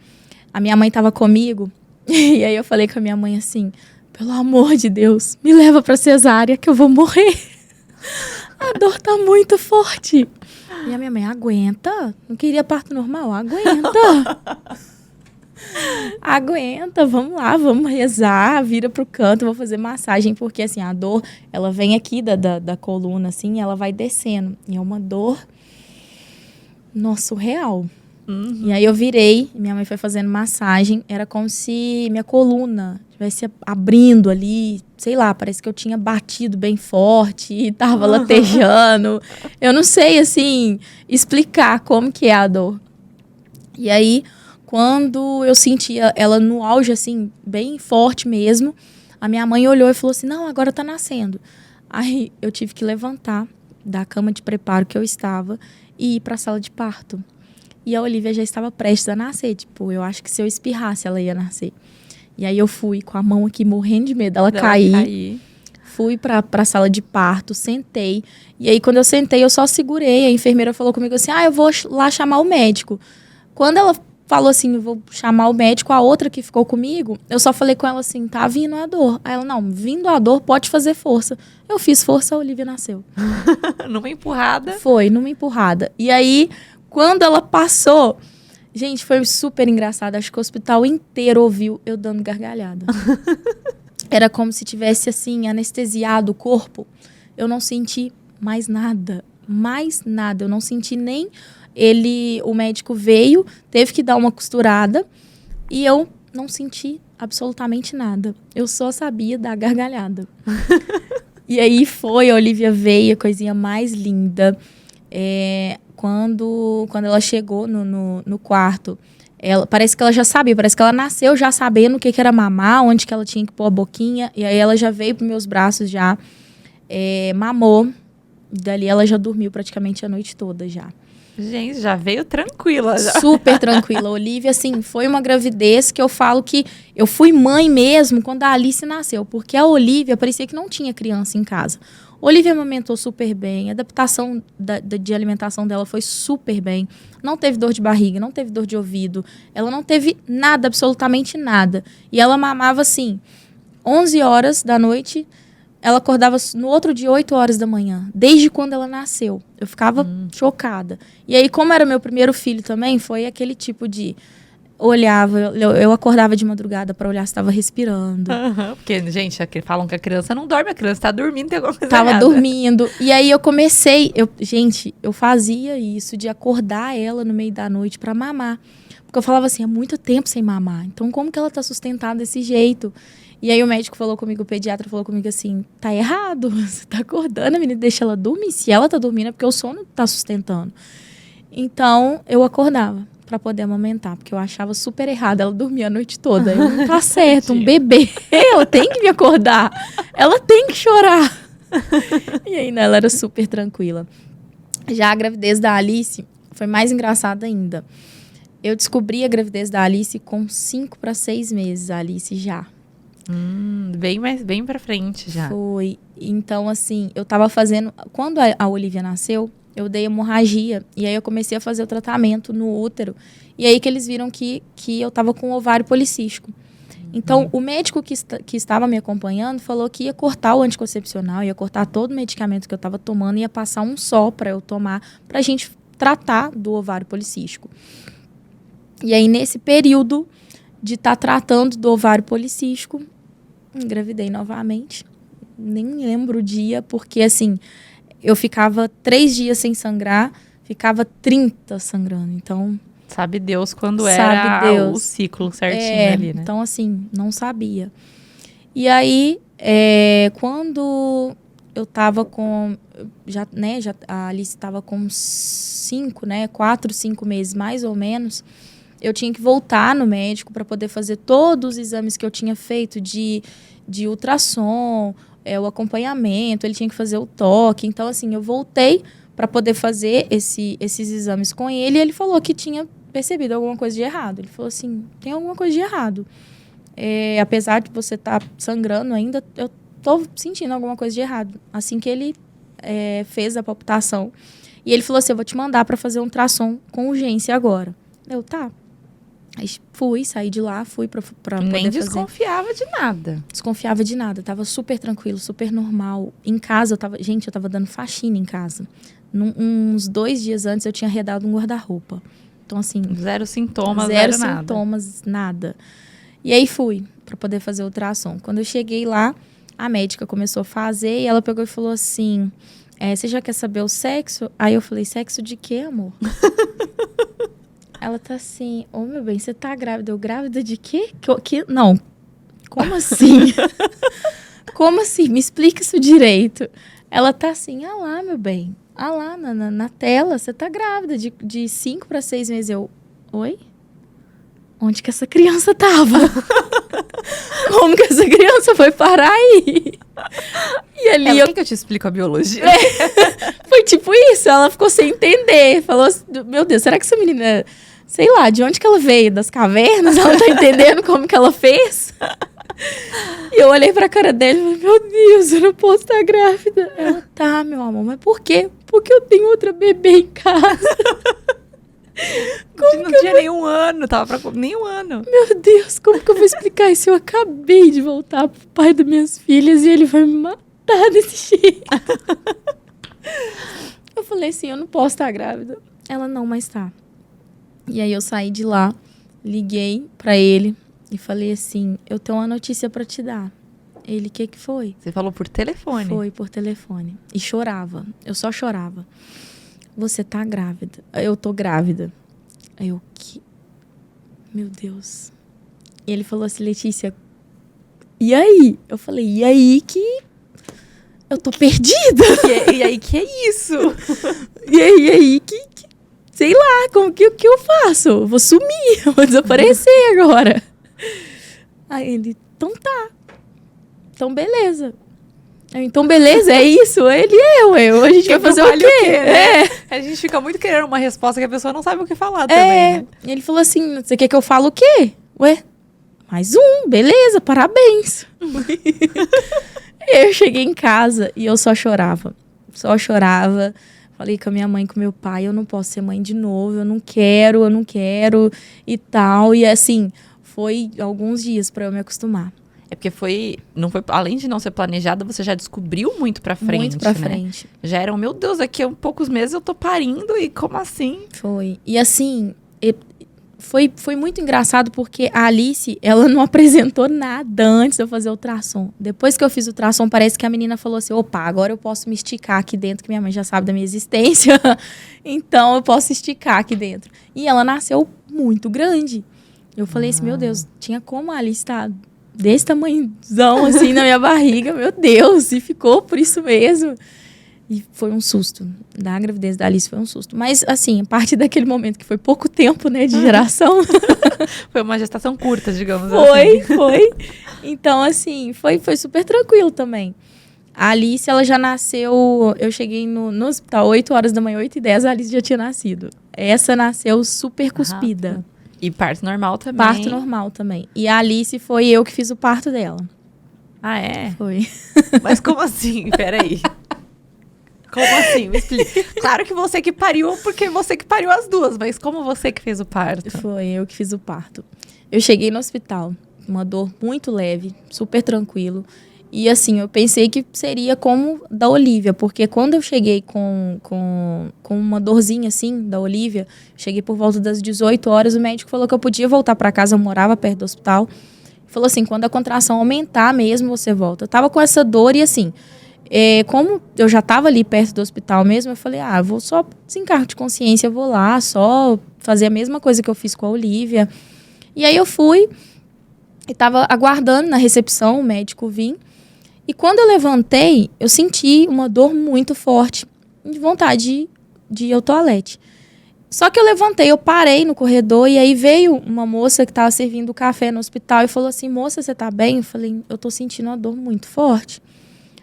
a minha mãe tava comigo, e aí eu falei com a minha mãe assim, pelo amor de Deus, me leva pra cesárea que eu vou morrer. A dor tá muito forte. E a minha mãe, aguenta, não queria parto normal, aguenta, vamos lá, vamos rezar, vira pro canto, vou fazer massagem, porque assim, a dor, ela vem aqui da coluna, assim, e ela vai descendo, e é uma dor Nossa, surreal. E aí eu virei, minha mãe foi fazendo massagem, era como se minha coluna estivesse abrindo ali, sei lá, parece que eu tinha batido bem forte e tava latejando. Eu não sei, assim, explicar como que é a dor. E aí, quando eu sentia ela no auge, assim, bem forte mesmo, a minha mãe olhou e falou assim, não, agora tá nascendo. Aí eu tive que levantar da cama de preparo que eu estava e ir pra sala de parto. E a Olivia já estava prestes a nascer. Tipo, eu acho que se eu espirrasse, ela ia nascer. E aí eu fui com a mão aqui, morrendo de medo dela cair. Fui pra sala de parto, sentei. E aí, quando eu sentei, eu só segurei. A enfermeira falou comigo assim, eu vou lá chamar o médico. Quando ela falou assim, eu vou chamar o médico, a outra que ficou comigo, eu só falei com ela assim, tá vindo a dor. Aí ela, não, vindo a dor, pode fazer força. Eu fiz força, a Olivia nasceu. Numa empurrada? Foi, numa empurrada. E aí... Quando ela passou, gente, foi super engraçado. Acho que o hospital inteiro ouviu eu dando gargalhada. Era como se tivesse, assim, anestesiado o corpo. Eu não senti mais nada. Mais nada. Eu não senti nem... O médico veio, teve que dar uma costurada. E eu não senti absolutamente nada. Eu só sabia dar gargalhada. E aí a Olivia veio, a coisinha mais linda. Quando ela chegou no quarto, parece que ela já sabia, parece que ela nasceu já sabendo o que era mamar, onde que ela tinha que pôr a boquinha, e aí ela já veio para meus braços já, mamou, dali ela já dormiu praticamente a noite toda já. Gente, já veio tranquila. Já. Super tranquila. Olivia, assim, foi uma gravidez que eu falo que eu fui mãe mesmo quando a Alice nasceu, porque a Olivia parecia que não tinha criança em casa. Olivia amamentou super bem, a adaptação de alimentação dela foi super bem. Não teve dor de barriga, não teve dor de ouvido. Ela não teve nada, absolutamente nada. E ela mamava assim, 11 horas da noite, ela acordava no outro dia, 8 horas da manhã. Desde quando ela nasceu. Eu ficava chocada. E aí, como era meu primeiro filho também, foi aquele tipo de... Olhava, eu acordava de madrugada pra olhar se estava respirando. Porque, gente, falam que a criança não dorme, a criança tá dormindo, tem alguma coisa Tava errada. dormindo. E aí eu comecei, eu fazia isso de acordar ela no meio da noite pra mamar. Porque eu falava assim, é muito tempo sem mamar. Então como que ela tá sustentada desse jeito? E aí o médico falou comigo, o pediatra falou comigo assim, tá errado, você tá acordando a menina, deixa ela dormir. Se ela tá dormindo é porque o sono tá sustentando. Então eu acordava pra poder amamentar, porque eu achava super errado. Ela dormia a noite toda. Eu, não tá certo, um bebê, ela tem que me acordar. Ela tem que chorar. E aí, né, ela era super tranquila. Já a gravidez da Alice foi mais engraçada ainda. Eu descobri a gravidez da Alice com 5 para 6 meses, a Alice já. Bem pra frente já. Foi. Então, assim, eu tava fazendo... Quando a Olivia nasceu, eu dei hemorragia. E aí eu comecei a fazer o tratamento no útero. E aí que eles viram que eu tava com ovário policístico. Então, o médico que estava me acompanhando falou que ia cortar o anticoncepcional, ia cortar todo o medicamento que eu estava tomando, ia passar um só para eu tomar, para a gente tratar do ovário policístico. E aí, nesse período de estar tratando do ovário policístico, engravidei novamente. Nem lembro o dia, porque assim, eu ficava 3 dias sem sangrar, ficava 30 sangrando. Então... Sabe Deus quando era o ciclo certinho ali, né? Então, assim, não sabia. E aí, quando eu tava com... a Alice tava com 4, 5 meses, mais ou menos. Eu tinha que voltar no médico para poder fazer todos os exames que eu tinha feito de ultrassom, o acompanhamento, ele tinha que fazer o toque. Então, assim, eu voltei para poder fazer esses exames com ele e ele falou que tinha percebido alguma coisa de errado. Ele falou assim, tem alguma coisa de errado. Apesar de você estar sangrando ainda, eu tô sentindo alguma coisa de errado. Assim que ele fez a palpitação. E ele falou assim, eu vou te mandar para fazer um ultrassom com urgência agora. Eu, tá. Aí saí de lá, fui pra poder fazer. Nem desconfiava de nada. Desconfiava de nada. Tava super tranquilo, super normal. Em casa, eu tava dando faxina em casa. Uns 2 dias antes, eu tinha arredado um guarda-roupa. Então, assim... Zero sintomas, zero nada. sintomas, nada. E aí fui para poder fazer o ultrassom. Quando eu cheguei lá, a médica começou a fazer e ela pegou e falou assim, você já quer saber o sexo? Aí eu falei, sexo de quê, amor? Ela tá assim, ô meu bem, você tá grávida? Eu grávida de quê? Não, como assim? Como assim? Me explica isso direito. Ela tá assim, ah lá, meu bem, ah lá, na tela, você tá grávida de 5 para 6 meses. Eu, oi? Onde que essa criança tava? Como que essa criança foi parar aí? E ali Quem que eu te explico a biologia? Foi tipo isso, ela ficou sem entender. Falou assim, meu Deus, será que essa menina, sei lá, de onde que ela veio? Das cavernas? Ela não tá entendendo como que ela fez? E eu olhei pra cara dela e falei, meu Deus, eu não posso estar grávida. Ela, tá, meu amor, mas por quê? Porque eu tenho outra bebê em casa. Não tinha nenhum ano, tava pra nenhum ano. Meu Deus, como que eu vou explicar isso? Eu acabei de voltar pro pai das minhas filhas e ele vai me matar desse jeito. Eu falei assim, eu não posso estar grávida. Ela, não, mas tá. E aí eu saí de lá, liguei pra ele e falei assim, eu tenho uma notícia pra te dar. Ele, o que foi? Você falou por telefone? Foi, por telefone. E chorava. Eu só chorava. Você tá grávida. Eu tô grávida. Aí eu, que... Meu Deus. E ele falou assim, Letícia, e aí? Eu falei, e aí que... Eu tô perdida. E aí que é isso? E aí que... Sei lá, como que eu faço? Eu vou sumir, eu vou desaparecer agora. Aí ele, então tá. Então beleza. Então beleza, é isso? Ele a gente vai fazer o quê? Né? A gente fica muito querendo uma resposta que a pessoa não sabe o que falar também, né? Ele falou assim, você quer que eu fale o quê? Ué, mais um, beleza, parabéns. Eu cheguei em casa e eu só chorava. Só chorava. Falei com a minha mãe, com meu pai, eu não posso ser mãe de novo, eu não quero e tal. E assim, foi alguns dias pra eu me acostumar. É porque não foi, além de não ser planejada, você já descobriu muito pra frente, muito pra né? frente. Já eram, meu Deus, daqui a poucos meses eu tô parindo e como assim? Foi. E assim, foi muito engraçado porque a Alice, ela não apresentou nada antes de eu fazer o ultrassom. Depois que eu fiz o ultrassom, parece que a menina falou assim, opa, agora eu posso me esticar aqui dentro, que minha mãe já sabe da minha existência. Então, eu posso esticar aqui dentro. E ela nasceu muito grande. Eu falei assim, meu Deus, tinha como a Alice estar desse tamanhozão, assim, na minha barriga. Meu Deus, e ficou por isso mesmo. E foi um susto. Da gravidez da Alice foi um susto. Mas, assim, a partir daquele momento, que foi pouco tempo, né, de geração. Foi uma gestação curta, digamos assim. Foi. Então, assim, foi super tranquilo também. A Alice, ela já nasceu... Eu cheguei no hospital 8 horas da manhã, 8h10, a Alice já tinha nascido. Essa nasceu super cuspida. E parto normal também? Parto normal também. E a Alice foi eu que fiz o parto dela. Ah, é? Foi. Mas como assim? Peraí. Como assim? Me explica. Claro que você que pariu, porque você que pariu as duas, mas como você que fez o parto? Foi eu que fiz o parto. Eu cheguei no hospital, uma dor muito leve, super tranquilo. E assim, eu pensei que seria como da Olivia, porque quando eu cheguei com uma dorzinha assim, da Olivia, cheguei por volta das 18 horas, o médico falou que eu podia voltar para casa, eu morava perto do hospital. Falou assim, quando a contração aumentar mesmo, você volta. Eu tava com essa dor e assim, como eu já tava ali perto do hospital mesmo, eu falei, eu vou só desencargo de consciência, eu vou lá, só fazer a mesma coisa que eu fiz com a Olivia. E aí eu fui e tava aguardando na recepção, o médico vir. E quando eu levantei, eu senti uma dor muito forte, de vontade de ir ao toalete. Só que eu levantei, eu parei no corredor e aí veio uma moça que estava servindo café no hospital e falou assim, moça, você tá bem? Eu falei, eu tô sentindo uma dor muito forte.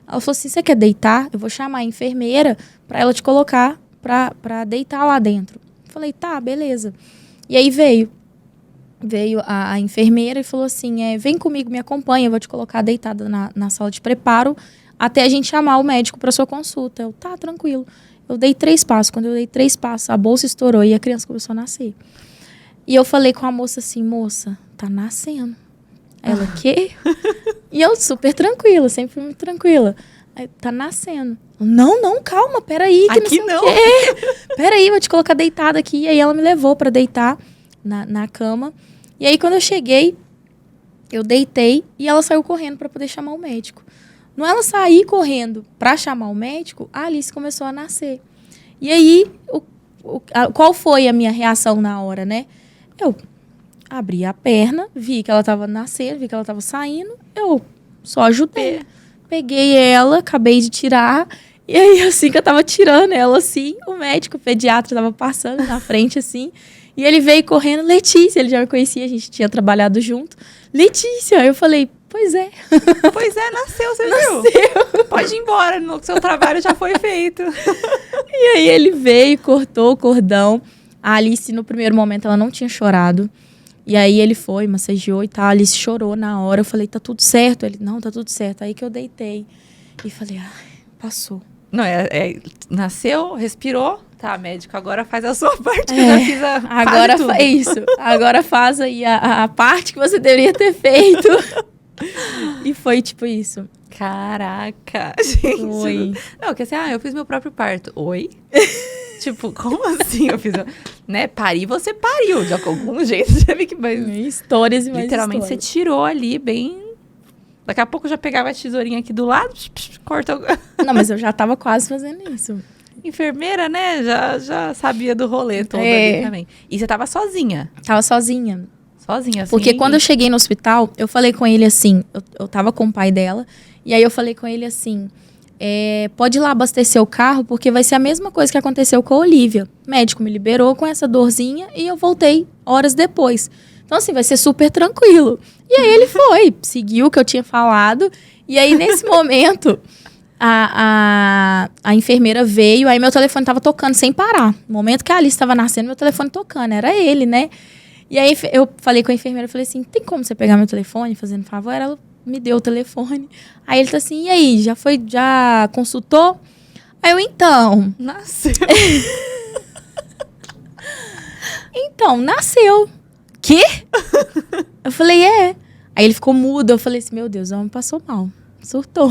Ela falou assim, você quer deitar? Eu vou chamar a enfermeira para ela te colocar para deitar lá dentro. Eu falei, tá, beleza. E aí veio a enfermeira e falou assim, vem comigo, me acompanha, eu vou te colocar deitada na sala de preparo até a gente chamar o médico para sua consulta. Eu, tá, tranquilo. Eu dei 3 passos. Quando eu dei 3 passos, a bolsa estourou e a criança começou a nascer. E eu falei com a moça assim, moça, tá nascendo. Ela, quê? E eu super tranquila, sempre fui muito tranquila. Aí, tá nascendo. Não, calma, peraí. Que aqui não. Sei o quê. Peraí, vou te colocar deitada aqui. E aí ela me levou pra deitar na cama. E aí quando eu cheguei, eu deitei e ela saiu correndo pra poder chamar o médico. No ela sair correndo pra chamar o médico, a Alice começou a nascer. E aí, Qual foi a minha reação na hora, né? Eu abri a perna, vi que ela tava nascendo, vi que ela tava saindo, eu só ajudei. Peguei ela, acabei de tirar, e aí assim que eu tava tirando ela, assim, o médico, o pediatra tava passando na frente, assim, e ele veio correndo, Letícia, ele já me conhecia, a gente tinha trabalhado junto. Letícia, eu falei, pois é. Pois é, nasceu, você viu? Pode ir embora, o seu trabalho já foi feito. E aí ele veio, cortou o cordão. A Alice, no primeiro momento, ela não tinha chorado. E aí ele foi, massageou e tal. A Alice chorou na hora. Eu falei, tá tudo certo? Ele, não, tá tudo certo. Aí que eu deitei. E falei, ai, passou. Não, nasceu, respirou. Tá, médico, agora faz a sua parte, que eu já fiz agora tudo. Isso. Agora faz aí a parte que você deveria ter feito. E foi tipo isso. Caraca, gente. Foi. Não, que assim, eu fiz meu próprio parto. Oi? Tipo, como assim eu fiz? Né, parir, você pariu de algum jeito. Você teve que... Histórias e mais literalmente, histórias. você tirou ali bem... Daqui a pouco eu já pegava a tesourinha aqui do lado, corta... Não, mas eu já tava quase fazendo isso. Enfermeira, né? Já sabia do rolê todo ali também. E você tava sozinha? Tava sozinha. Sozinha, assim? Porque quando eu cheguei no hospital, eu falei com ele assim, eu tava com o pai dela, e aí eu falei com ele assim, pode ir lá abastecer o carro, porque vai ser a mesma coisa que aconteceu com a Olivia. O médico me liberou com essa dorzinha e eu voltei horas depois. Então assim, vai ser super tranquilo. E aí ele foi, seguiu o que eu tinha falado, e aí nesse momento... A enfermeira veio, aí meu telefone tava tocando sem parar. No momento que a Alice estava nascendo, meu telefone tocando, era ele, né? E aí eu falei com a enfermeira, falei assim, tem como você pegar meu telefone, fazendo favor? Ela me deu o telefone. Aí ele tá assim, e aí, já consultou? Aí eu, então... Nasceu. Então, nasceu. Quê? Eu falei, é. Aí ele ficou mudo, eu falei assim, meu Deus, o homem passou mal. Surtou.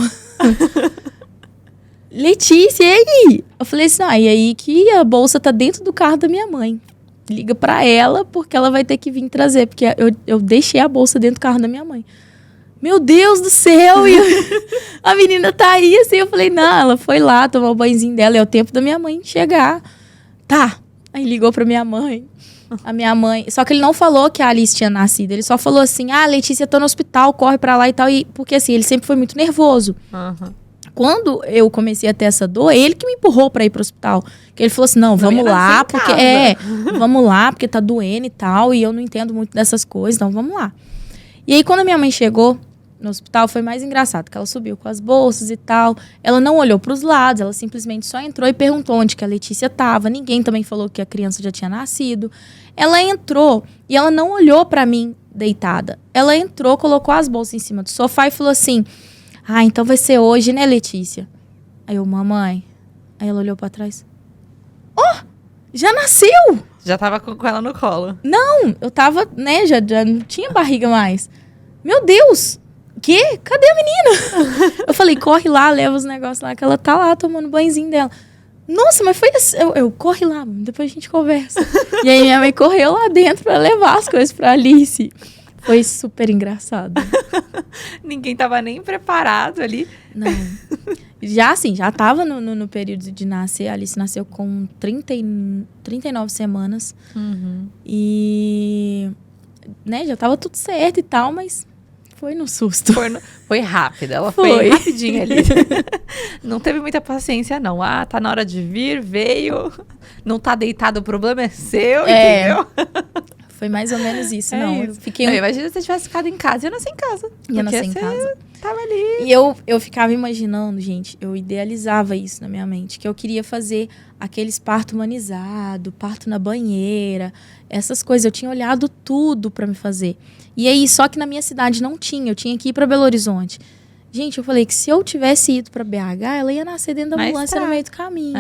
Letícia, e aí? Eu falei assim, não, e aí que a bolsa tá dentro do carro da minha mãe. Liga pra ela, porque ela vai ter que vir trazer. Porque eu deixei a bolsa dentro do carro da minha mãe. Meu Deus do céu! E a menina tá aí, assim. Eu falei, não, ela foi lá tomar o banhozinho dela. É o tempo da minha mãe chegar. Tá. Aí ligou pra minha mãe. A minha mãe... Só que ele não falou que a Alice tinha nascido. Ele só falou assim, Letícia, tá no hospital, corre pra lá e tal. Porque assim, ele sempre foi muito nervoso. Uhum. Quando eu comecei a ter essa dor, ele que me empurrou pra ir pro hospital. Que ele falou assim, não, vamos lá, porque vamos lá, porque tá doendo e tal, e eu não entendo muito dessas coisas, então vamos lá. E aí, quando a minha mãe chegou no hospital, foi mais engraçado, que ela subiu com as bolsas e tal, ela não olhou pros lados, ela simplesmente só entrou e perguntou onde que a Letícia tava, ninguém também falou que a criança já tinha nascido. Ela entrou e ela não olhou pra mim deitada. Ela entrou, colocou as bolsas em cima do sofá e falou assim... então vai ser hoje, né, Letícia? Aí eu, mamãe. Aí ela olhou pra trás. Já nasceu? Já tava com ela no colo. Não, eu tava, né, já não tinha barriga mais. Meu Deus, quê? Cadê a menina? Eu falei, corre lá, leva os negócios lá, que ela tá lá tomando banhozinho dela. Nossa, mas foi assim, eu corre lá, depois a gente conversa. E aí minha mãe correu lá dentro pra levar as coisas pra Alice. Foi super engraçado. Ninguém tava nem preparado ali. Não. Já assim, já tava no período de nascer. A Alice nasceu com 39 semanas. Uhum. E... né, já tava tudo certo e tal, mas foi no susto. Foi rápida, ela foi rapidinho ali. Não teve muita paciência, não. Tá na hora de vir, veio. Não tá deitado, o problema é seu, entendeu? Foi mais ou menos isso, não. Isso. Eu fiquei Imagina se você tivesse ficado em casa. Eu nasci em casa. Ia nascer em casa. Tava ali. E eu ficava imaginando, gente, eu idealizava isso na minha mente, que eu queria fazer aqueles parto humanizado, parto na banheira, essas coisas. Eu tinha olhado tudo pra me fazer. E aí, só que na minha cidade não tinha, eu tinha que ir pra Belo Horizonte. Gente, eu falei que se eu tivesse ido pra BH, ela ia nascer dentro da ambulância no meio do caminho.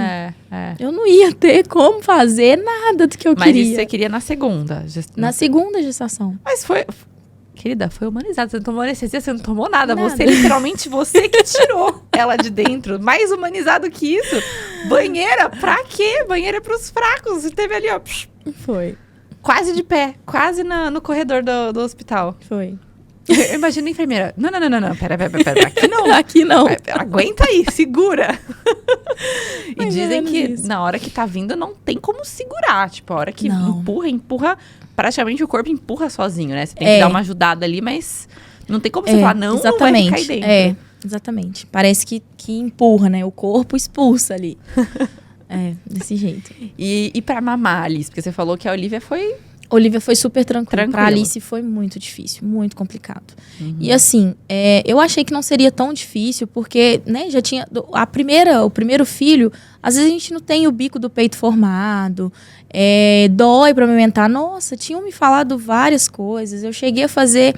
Eu não ia ter como fazer nada do que eu queria. Mas isso você queria na segunda? Na segunda gestação. Mas foi... Querida, foi humanizado. Você não tomou anestesia, você não tomou nada. Você, literalmente, você que tirou ela de dentro. Mais humanizado que isso. Banheira, pra quê? Banheira é pros fracos. Você teve ali, ó. Foi. Quase de pé. Quase no corredor do hospital. Foi. Eu imagino a enfermeira. Não. Pera. Aqui não. Aqui não. Aguenta aí, segura. E Mais ou dizem menos que isso. na hora que tá vindo não tem como segurar. Tipo, a hora que Não. empurra, praticamente o corpo empurra sozinho, né? Você tem que dar uma ajudada ali, mas não tem como você falar, não vai ficar aí dentro. Exatamente. Parece que empurra, né? O corpo expulsa ali. Desse jeito. E pra mamar, Alice? Porque você falou que a Olivia foi... Olivia foi super tranquila. Pra Tranquilo. Alice foi muito difícil, muito complicado. E assim, eu achei que não seria tão difícil, porque, né, já tinha... o primeiro filho, às vezes a gente não tem o bico do peito formado, dói pra amamentar. Nossa, tinham me falado várias coisas. Eu cheguei a fazer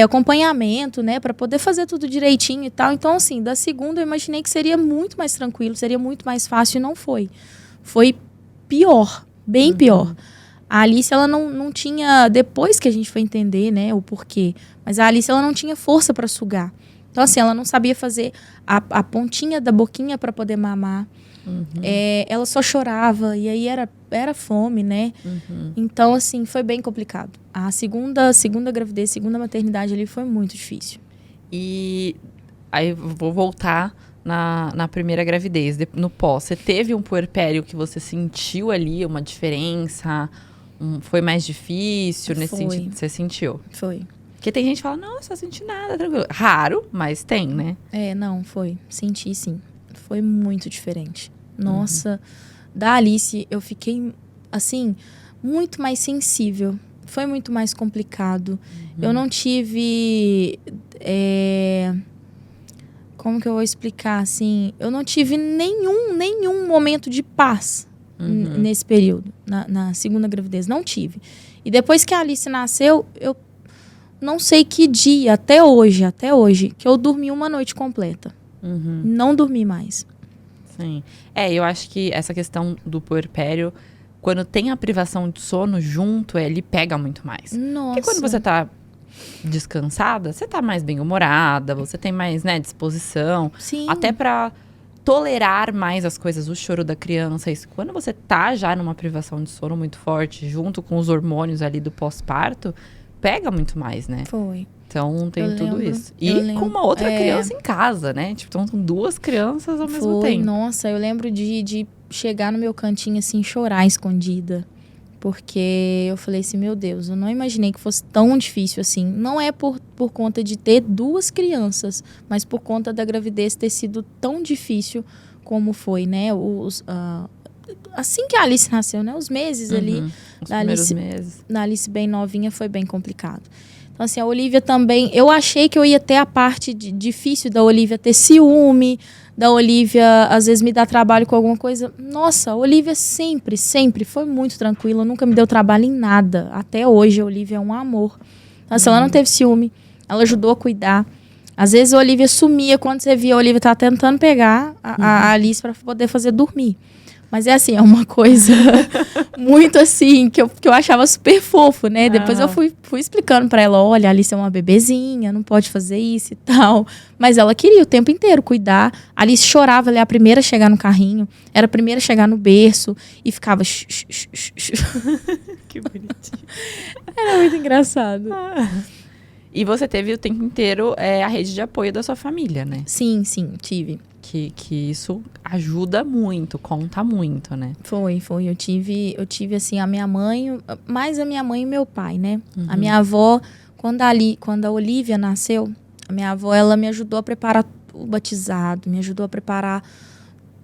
acompanhamento, né, pra poder fazer tudo direitinho e tal. Então, assim, da segunda eu imaginei que seria muito mais tranquilo, seria muito mais fácil, e não foi. Foi pior, bem pior. A Alice, ela não tinha, depois que a gente foi entender, né, o porquê, mas a Alice, ela não tinha força para sugar. Então, assim, ela não sabia fazer a pontinha da boquinha para poder mamar. Ela só chorava, e aí era fome, né? Então, assim, foi bem complicado. A segunda gravidez, segunda maternidade ali foi muito difícil. E aí vou voltar na primeira gravidez, no pós. Você teve um puerpério que você sentiu ali uma diferença? Foi mais difícil nesse sentido? Você sentiu? Foi. Porque tem gente que fala, não, só senti nada, tranquilo. Raro, mas tem, né? Não, foi. Senti, sim. Foi muito diferente. Nossa, da Alice eu fiquei, assim, muito mais sensível. Foi muito mais complicado. Eu não tive... Como que eu vou explicar, assim? Eu não tive nenhum momento de paz nesse período, na segunda gravidez. Não tive. E depois que a Alice nasceu, eu não sei que dia, até hoje, que eu dormi uma noite completa. Não dormi mais. Sim. Eu acho que essa questão do puerpério, quando tem a privação de sono junto, ele pega muito mais. Nossa. Porque quando você tá descansada, você tá mais bem-humorada, você tem mais, né, disposição. Sim. Até pra tolerar mais as coisas, o choro da criança. Isso. Quando você tá já numa privação de sono muito forte, junto com os hormônios ali do pós-parto, pega muito mais, né? Foi. Então tem Eu tudo lembro, isso. E com uma outra criança em casa, né? Tipo, então são duas crianças ao mesmo tempo. Nossa, eu lembro de chegar no meu cantinho assim, chorar escondida. Porque eu falei assim, meu Deus, eu não imaginei que fosse tão difícil assim. Não é por conta de ter duas crianças, mas por conta da gravidez ter sido tão difícil como foi, né? Assim que a Alice nasceu, né? Os meses ali Os primeiros meses. Da Alice bem novinha foi bem complicado. Então, assim, a Olivia também... Eu achei que eu ia ter a parte difícil da Olivia ter ciúme, da Olivia, às vezes, me dar trabalho com alguma coisa. Nossa, a Olivia sempre foi muito tranquila, nunca me deu trabalho em nada. Até hoje, a Olivia é um amor. Então, assim, ela não teve ciúme, ela ajudou a cuidar. Às vezes, a Olivia sumia quando você via a Olivia tá tentando pegar a Alice para poder fazer dormir. Mas é assim, é uma coisa muito assim, que eu achava super fofo, né? Depois eu fui explicando pra ela, olha, a Alice é uma bebezinha, não pode fazer isso e tal. Mas ela queria o tempo inteiro cuidar. A Alice chorava, ela é a primeira a chegar no carrinho, era a primeira a chegar no berço e ficava... Que bonitinho. Era muito engraçado. E você teve o tempo inteiro a rede de apoio da sua família, né? Sim, tive. Que isso ajuda muito, conta muito, né? Foi. Eu tive assim, a minha mãe, mais a minha mãe e meu pai, né? A minha avó, quando a Olivia nasceu, a minha avó, ela me ajudou a preparar o batizado, me ajudou a preparar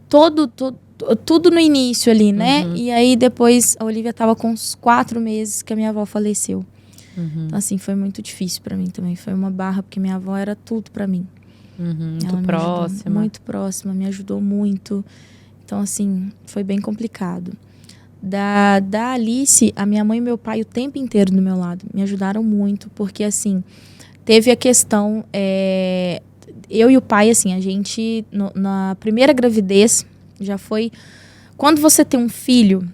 tudo no início ali, né? E aí, depois, a Olivia estava com uns 4 meses que a minha avó faleceu. Então, assim, foi muito difícil para mim também. Foi uma barra, porque minha avó era tudo para mim. Muito próxima. Muito próxima, me ajudou muito. Então, assim, foi bem complicado. Da Alice, a minha mãe e meu pai o tempo inteiro do meu lado. Me ajudaram muito, porque, assim, teve a questão... eu e o pai, assim, a gente, na primeira gravidez, já foi... Quando você tem um filho,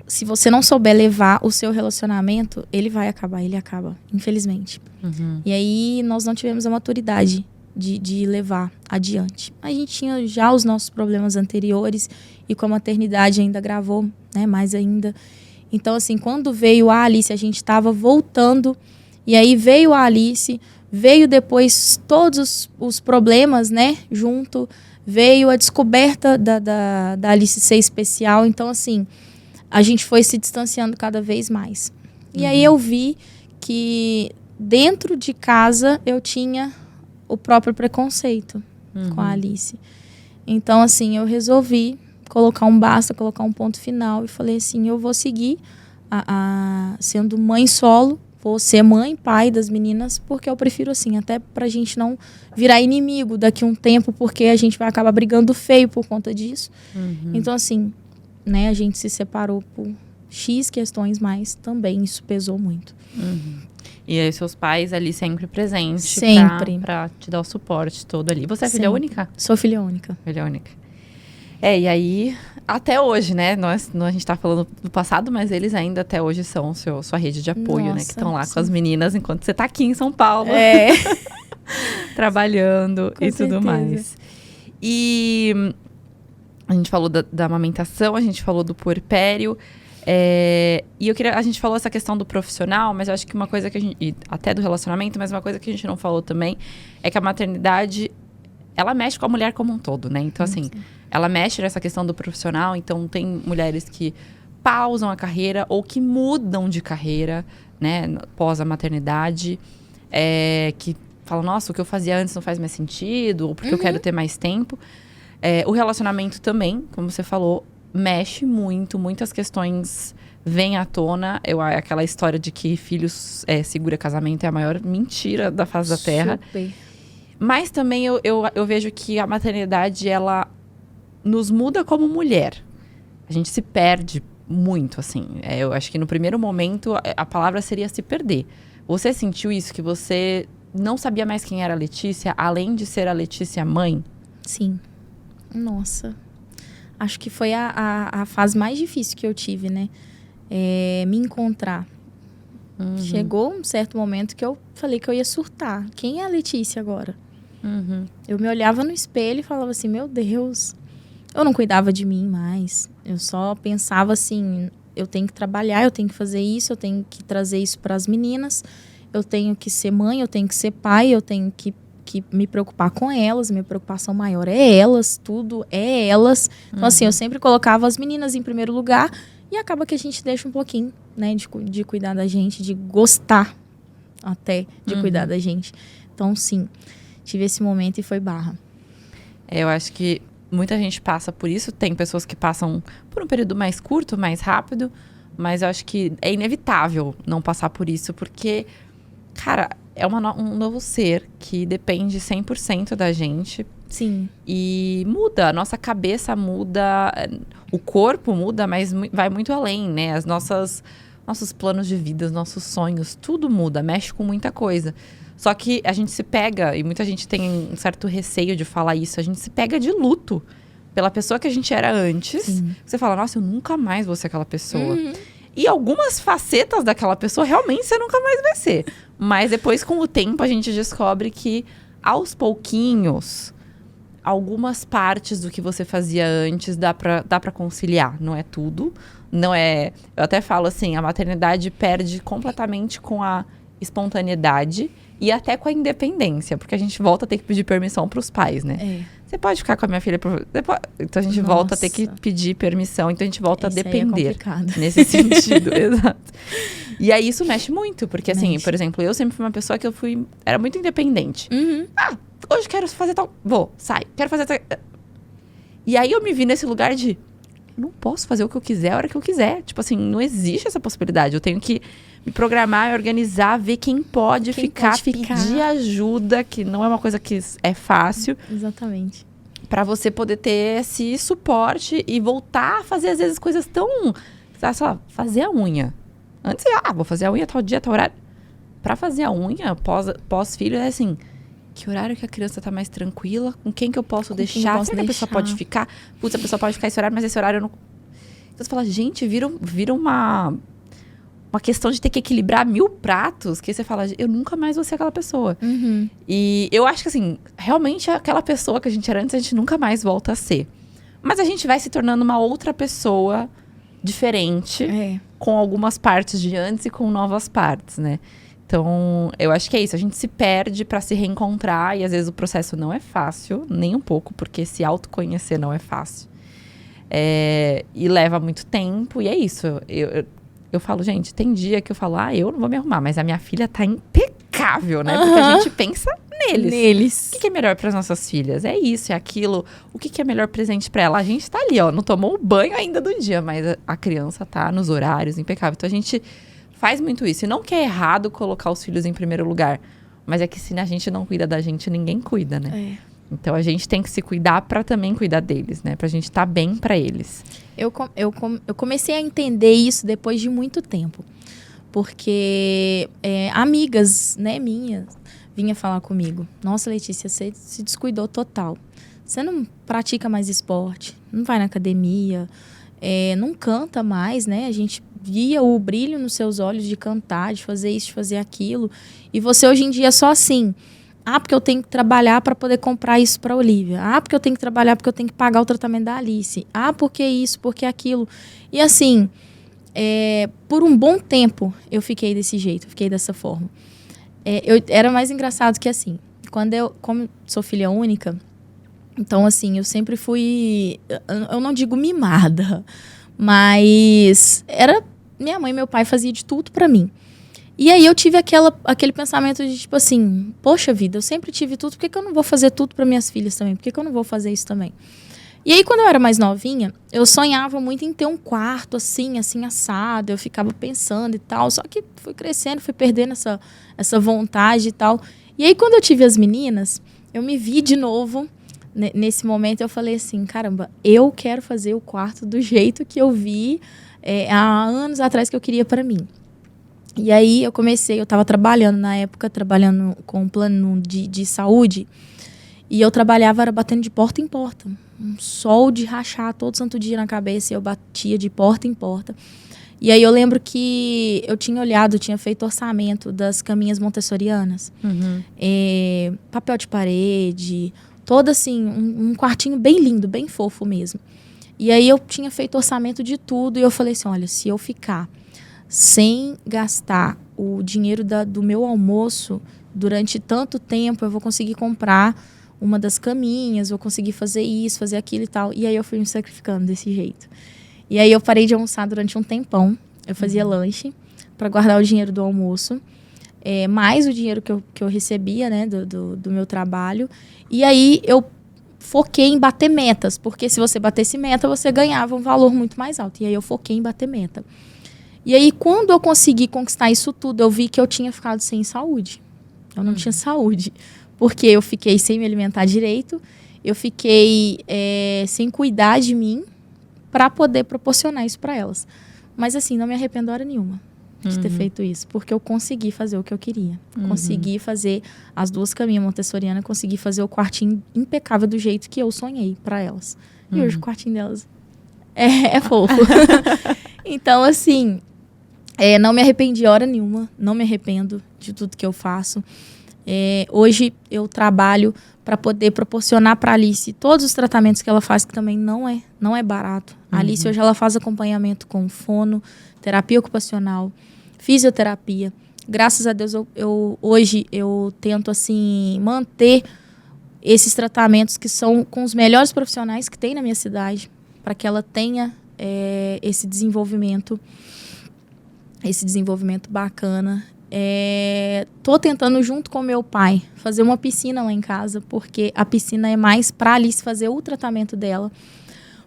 se você não souber levar o seu relacionamento, ele acaba, infelizmente. E aí, nós não tivemos a maturidade de levar adiante. A gente tinha já os nossos problemas anteriores e com a maternidade ainda agravou, né, mais ainda. Então, assim, quando veio a Alice, a gente estava voltando E aí veio a Alice, veio depois todos os problemas, né, junto, veio a descoberta da Alice ser especial. Então, assim, a gente foi se distanciando cada vez mais. E aí eu vi que dentro de casa eu tinha o próprio preconceito com a Alice. Então, assim, eu resolvi colocar um basta, colocar um ponto final e falei assim, eu vou seguir sendo mãe solo, vou ser mãe, pai das meninas, porque eu prefiro assim, até pra gente não virar inimigo daqui a um tempo, porque a gente vai acabar brigando feio por conta disso. Então, assim, né, a gente se separou por X questões, mas também isso pesou muito. E aí seus pais ali sempre presentes. Sempre. Pra te dar o suporte todo ali. Você é filha Sempre. única? Sou filha única. Filha única. E aí, até hoje, né? A gente tá falando do passado, mas eles ainda até hoje são sua rede de apoio, né? Que estão lá com as meninas, enquanto você tá aqui em São Paulo. Trabalhando Com e certeza. tudo mais. E a gente falou da amamentação, a gente falou do puerpério. E a gente falou essa questão do profissional, mas eu acho que uma coisa que a gente... E até do relacionamento, mas uma coisa que a gente não falou também é que a maternidade, ela mexe com a mulher como um todo, né? Então, assim, ela mexe nessa questão do profissional. Então, tem mulheres que pausam a carreira ou que mudam de carreira, né? Pós a maternidade. Que falam, nossa, o que eu fazia antes não faz mais sentido. Ou porque eu quero ter mais tempo. O relacionamento também, como você falou, mexe muito. Muitas questões vêm à tona. Aquela história de que filhos segura casamento é a maior mentira da face da Terra. Super. Mas também eu vejo que a maternidade, ela nos muda como mulher. A gente se perde muito, assim. Eu acho que no primeiro momento a palavra seria se perder. Você sentiu isso? Que você não sabia mais quem era a Letícia, além de ser a Letícia mãe? Sim. Nossa. Acho que foi a fase mais difícil que eu tive, né? Me encontrar. Chegou um certo momento que eu falei que eu ia surtar. Quem é a Letícia agora? Eu me olhava no espelho e falava assim, meu Deus, eu não cuidava de mim mais. Eu só pensava assim, eu tenho que trabalhar, eu tenho que fazer isso, eu tenho que trazer isso para as meninas, eu tenho que ser mãe, eu tenho que ser pai, eu tenho que me preocupar com elas, minha preocupação maior é elas, tudo é elas. Então, assim, eu sempre colocava as meninas em primeiro lugar e acaba que a gente deixa um pouquinho, né, de cuidar da gente, de gostar até de cuidar da gente. Então, sim, tive esse momento e foi barra. Eu acho que muita gente passa por isso. Tem pessoas que passam por um período mais curto, mais rápido. Mas eu acho que é inevitável não passar por isso. Porque, cara, é um novo ser que depende 100% da gente. Sim. E muda. A nossa cabeça muda. O corpo muda, mas vai muito além, né? Nossos planos de vida, os nossos sonhos. Tudo muda. Mexe com muita coisa. Só que a gente se pega, e muita gente tem um certo receio de falar isso, a gente se pega de luto pela pessoa que a gente era antes. Sim. Você fala, nossa, eu nunca mais vou ser aquela pessoa. E algumas facetas daquela pessoa, realmente, você nunca mais vai ser. Mas depois, com o tempo, a gente descobre que, aos pouquinhos, algumas partes do que você fazia antes dá pra conciliar. Não é tudo. Não é... Eu até falo assim, a maternidade perde completamente com a espontaneidade e até com a independência, porque a gente volta a ter que pedir permissão para os pais, né? Você pode ficar com a minha filha, então a gente volta a ter que pedir permissão, então a gente volta a depender nesse sentido, exato. E aí isso mexe muito, porque assim, por exemplo, eu sempre fui uma pessoa que era muito independente. Hoje quero fazer tal, quero fazer tal. E aí eu me vi nesse lugar de, eu não posso fazer o que eu quiser a hora que eu quiser. Tipo assim, não existe essa possibilidade. Eu tenho que me programar, organizar, ver quem pode ficar, pedir ajuda, que não é uma coisa que é fácil. Exatamente. Pra você poder ter esse suporte e voltar a fazer, às vezes, coisas tão... Sei lá, fazer a unha. Antes, vou fazer a unha tal dia, tal horário. Pra fazer a unha, pós-filho, é assim... Que horário que a criança tá mais tranquila? Com quem que eu posso deixar? Será que a pessoa pode ficar? Putz, a pessoa pode ficar esse horário, mas esse horário eu não... Então você fala, gente, vira uma questão de ter que equilibrar 1000 pratos, que você fala, eu nunca mais vou ser aquela pessoa. E eu acho que, assim, realmente aquela pessoa que a gente era antes, a gente nunca mais volta a ser. Mas a gente vai se tornando uma outra pessoa diferente, com algumas partes de antes e com novas partes, né? Então, eu acho que é isso. A gente se perde pra se reencontrar e às vezes o processo não é fácil, nem um pouco, porque se autoconhecer não é fácil. E leva muito tempo, e é isso. Eu falo, gente, tem dia que eu falo, eu não vou me arrumar, mas a minha filha tá impecável, né? Porque a gente pensa neles. O que é melhor para as nossas filhas? É isso, é aquilo. O que é melhor presente para ela? A gente tá ali, ó, não tomou o banho ainda do dia, mas a criança tá nos horários, impecável. Então a gente faz muito isso. E não que é errado colocar os filhos em primeiro lugar, mas é que se a gente não cuida da gente, ninguém cuida, né? Então a gente tem que se cuidar para também cuidar deles, né? Pra gente estar bem para eles. Eu comecei a entender isso depois de muito tempo. Porque amigas, né, minhas, vinha falar comigo. Nossa, Letícia, você se descuidou total. Você não pratica mais esporte, não vai na academia, não canta mais, né? A gente via o brilho nos seus olhos de cantar, de fazer isso, de fazer aquilo. E você hoje em dia é só assim... porque eu tenho que trabalhar para poder comprar isso para a Olivia. Porque eu tenho que trabalhar porque eu tenho que pagar o tratamento da Alice. Porque isso, porque aquilo. E assim, por um bom tempo eu fiquei desse jeito, fiquei dessa forma. Era mais engraçado que assim, como sou filha única, então assim, eu sempre fui, eu não digo mimada, mas minha mãe e meu pai faziam de tudo para mim. E aí eu tive aquele pensamento de tipo assim, poxa vida, eu sempre tive tudo, por que eu não vou fazer tudo para minhas filhas também? Por que eu não vou fazer isso também? E aí quando eu era mais novinha, eu sonhava muito em ter um quarto assim assado, eu ficava pensando e tal, só que fui crescendo, fui perdendo essa vontade e tal. E aí quando eu tive as meninas, eu me vi de novo, nesse momento eu falei assim, caramba, eu quero fazer o quarto do jeito que eu vi há anos atrás que eu queria para mim. E aí eu estava trabalhando na época, trabalhando com um plano de saúde, e eu trabalhava, era batendo de porta em porta. Um sol de rachar todo santo dia na cabeça, e eu batia de porta em porta. E aí eu lembro que eu tinha feito orçamento das caminhas montessorianas. Papel de parede, todo assim, um quartinho bem lindo, bem fofo mesmo. E aí eu tinha feito orçamento de tudo, e eu falei assim, olha, se eu ficar sem gastar o dinheiro do meu almoço durante tanto tempo, eu vou conseguir comprar uma das caminhas, vou conseguir fazer isso, fazer aquilo e tal. E aí eu fui me sacrificando desse jeito. E aí eu parei de almoçar durante um tempão. Eu fazia lanche para guardar o dinheiro do almoço, mais o dinheiro que eu recebia, né, do meu trabalho. E aí eu foquei em bater metas, porque se você batesse meta, você ganhava um valor muito mais alto. E aí eu foquei em bater meta. E aí, quando eu consegui conquistar isso tudo, eu vi que eu tinha ficado sem saúde. Eu não tinha saúde. Porque eu fiquei sem me alimentar direito, eu fiquei sem cuidar de mim para poder proporcionar isso para elas. Mas, assim, não me arrependo hora nenhuma de ter feito isso. Porque eu consegui fazer o que eu queria. Consegui fazer as 2 caminhas montessorianas, consegui fazer o quartinho impecável do jeito que eu sonhei para elas. E hoje o quartinho delas é fofo. Então, assim... não me arrependi hora nenhuma, não me arrependo de tudo que eu faço. Hoje eu trabalho para poder proporcionar para a Alice todos os tratamentos que ela faz, que também não é barato. A Alice hoje ela faz acompanhamento com fono, terapia ocupacional, fisioterapia. Graças a Deus hoje eu tento assim manter esses tratamentos que são com os melhores profissionais que tem na minha cidade, para que ela tenha esse desenvolvimento bacana. Tô tentando, junto com meu pai, fazer uma piscina lá em casa, porque a piscina é mais para a Alice fazer o tratamento dela.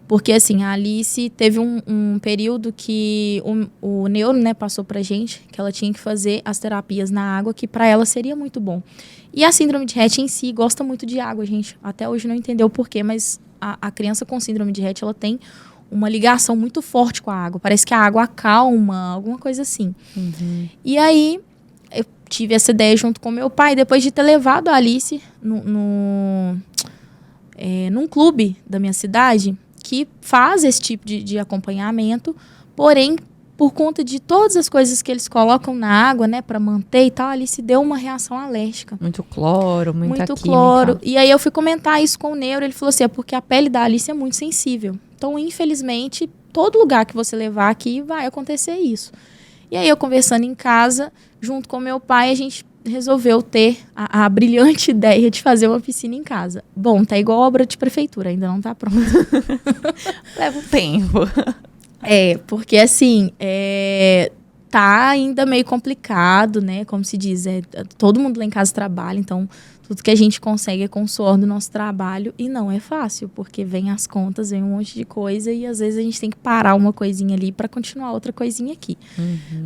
Porque, assim, a Alice teve um período que o neuro, né, passou pra gente, que ela tinha que fazer as terapias na água, que para ela seria muito bom. E a síndrome de Rett em si gosta muito de água, gente. Até hoje não entendeu o porquê, mas a criança com síndrome de Rett, ela tem uma ligação muito forte com a água. Parece que a água acalma, alguma coisa assim. E aí, eu tive essa ideia junto com meu pai, depois de ter levado a Alice num clube da minha cidade, que faz esse tipo de acompanhamento, porém, por conta de todas as coisas que eles colocam na água, né, para manter e tal, a Alice deu uma reação alérgica. Muito cloro, muita muito química. Cloro. E aí eu fui comentar isso com o neuro, ele falou assim, porque a pele da Alice é muito sensível. Então, infelizmente, todo lugar que você levar aqui vai acontecer isso. E aí eu conversando em casa, junto com meu pai, a gente resolveu ter a brilhante ideia de fazer uma piscina em casa. Bom, tá igual obra de prefeitura, ainda não tá pronta. Leva um tempo. Porque assim, tá ainda meio complicado, né? Como se diz, todo mundo lá em casa trabalha, então tudo que a gente consegue é com o suor do nosso trabalho e não é fácil, porque vem as contas, vem um monte de coisa e às vezes a gente tem que parar uma coisinha ali para continuar outra coisinha aqui.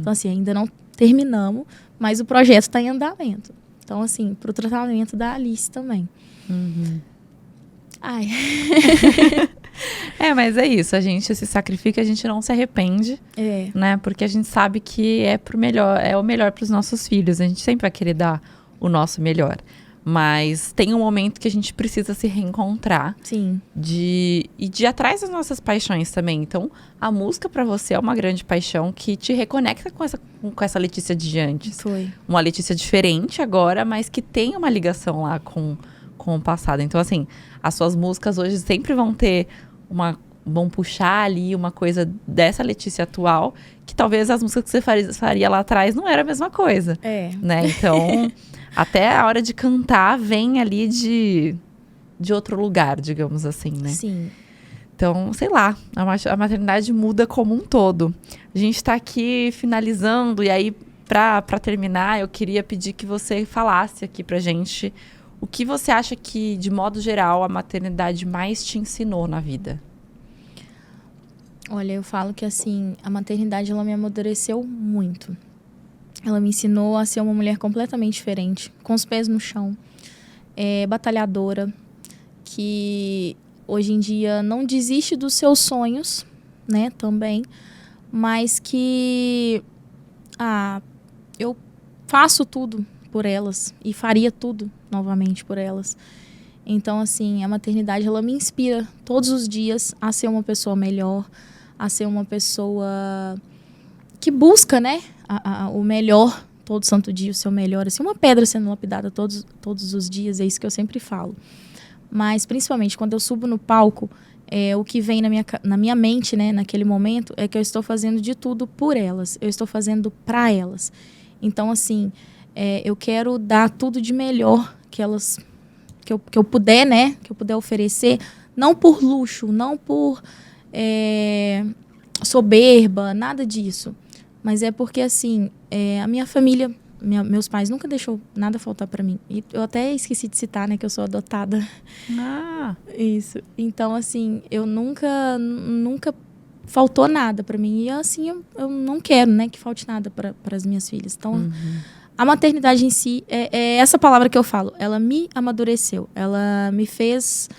Então assim, ainda não terminamos, mas o projeto está em andamento. Então assim, pro tratamento da Alice também. Ai. Mas é isso, a gente se sacrifica, a gente não se arrepende, né? Porque a gente sabe que é pro melhor, é o melhor para os nossos filhos. A gente sempre vai querer dar o nosso melhor. Mas tem um momento que a gente precisa se reencontrar. Sim. E de ir atrás das nossas paixões também. Então, a música para você é uma grande paixão que te reconecta com essa Letícia de antes. Foi. Uma Letícia diferente agora, mas que tem uma ligação lá com o passado. Então, assim, as suas músicas hoje sempre vão puxar ali uma coisa dessa Letícia atual, que talvez as músicas que você faria lá atrás não era a mesma coisa. Né? Então, até a hora de cantar vem ali de outro lugar, digamos assim, né? Sim. Então, sei lá, a maternidade muda como um todo. A gente tá aqui finalizando, e aí, pra terminar, eu queria pedir que você falasse aqui pra gente o que você acha que, de modo geral, a maternidade mais te ensinou na vida. Olha, eu falo que assim, a maternidade ela me amadureceu muito. Ela me ensinou a ser uma mulher completamente diferente, com os pés no chão, batalhadora, que hoje em dia não desiste dos seus sonhos, né, também, mas que eu faço tudo por elas e faria tudo novamente por elas. Então, assim, a maternidade ela me inspira todos os dias a ser uma pessoa melhor, a ser uma pessoa que busca, né, o melhor todo santo dia, o seu melhor, assim, uma pedra sendo lapidada todos os dias, é isso que eu sempre falo. Mas, principalmente, quando eu subo no palco, o que vem na minha mente, né, naquele momento, é que eu estou fazendo de tudo por elas, eu estou fazendo para elas. Então, assim, eu quero dar tudo de melhor que elas, que eu puder, né, que eu puder oferecer, não por luxo, não por soberba, nada disso. Mas é porque, assim, a minha família, meus pais nunca deixou nada faltar para mim. E eu até esqueci de citar, né, que eu sou adotada. Isso. Então, assim, eu nunca faltou nada para mim. E, assim, eu não quero, né, que falte nada para as minhas filhas. Então, a maternidade em si, é essa palavra que eu falo. Ela me amadureceu. Ela me fez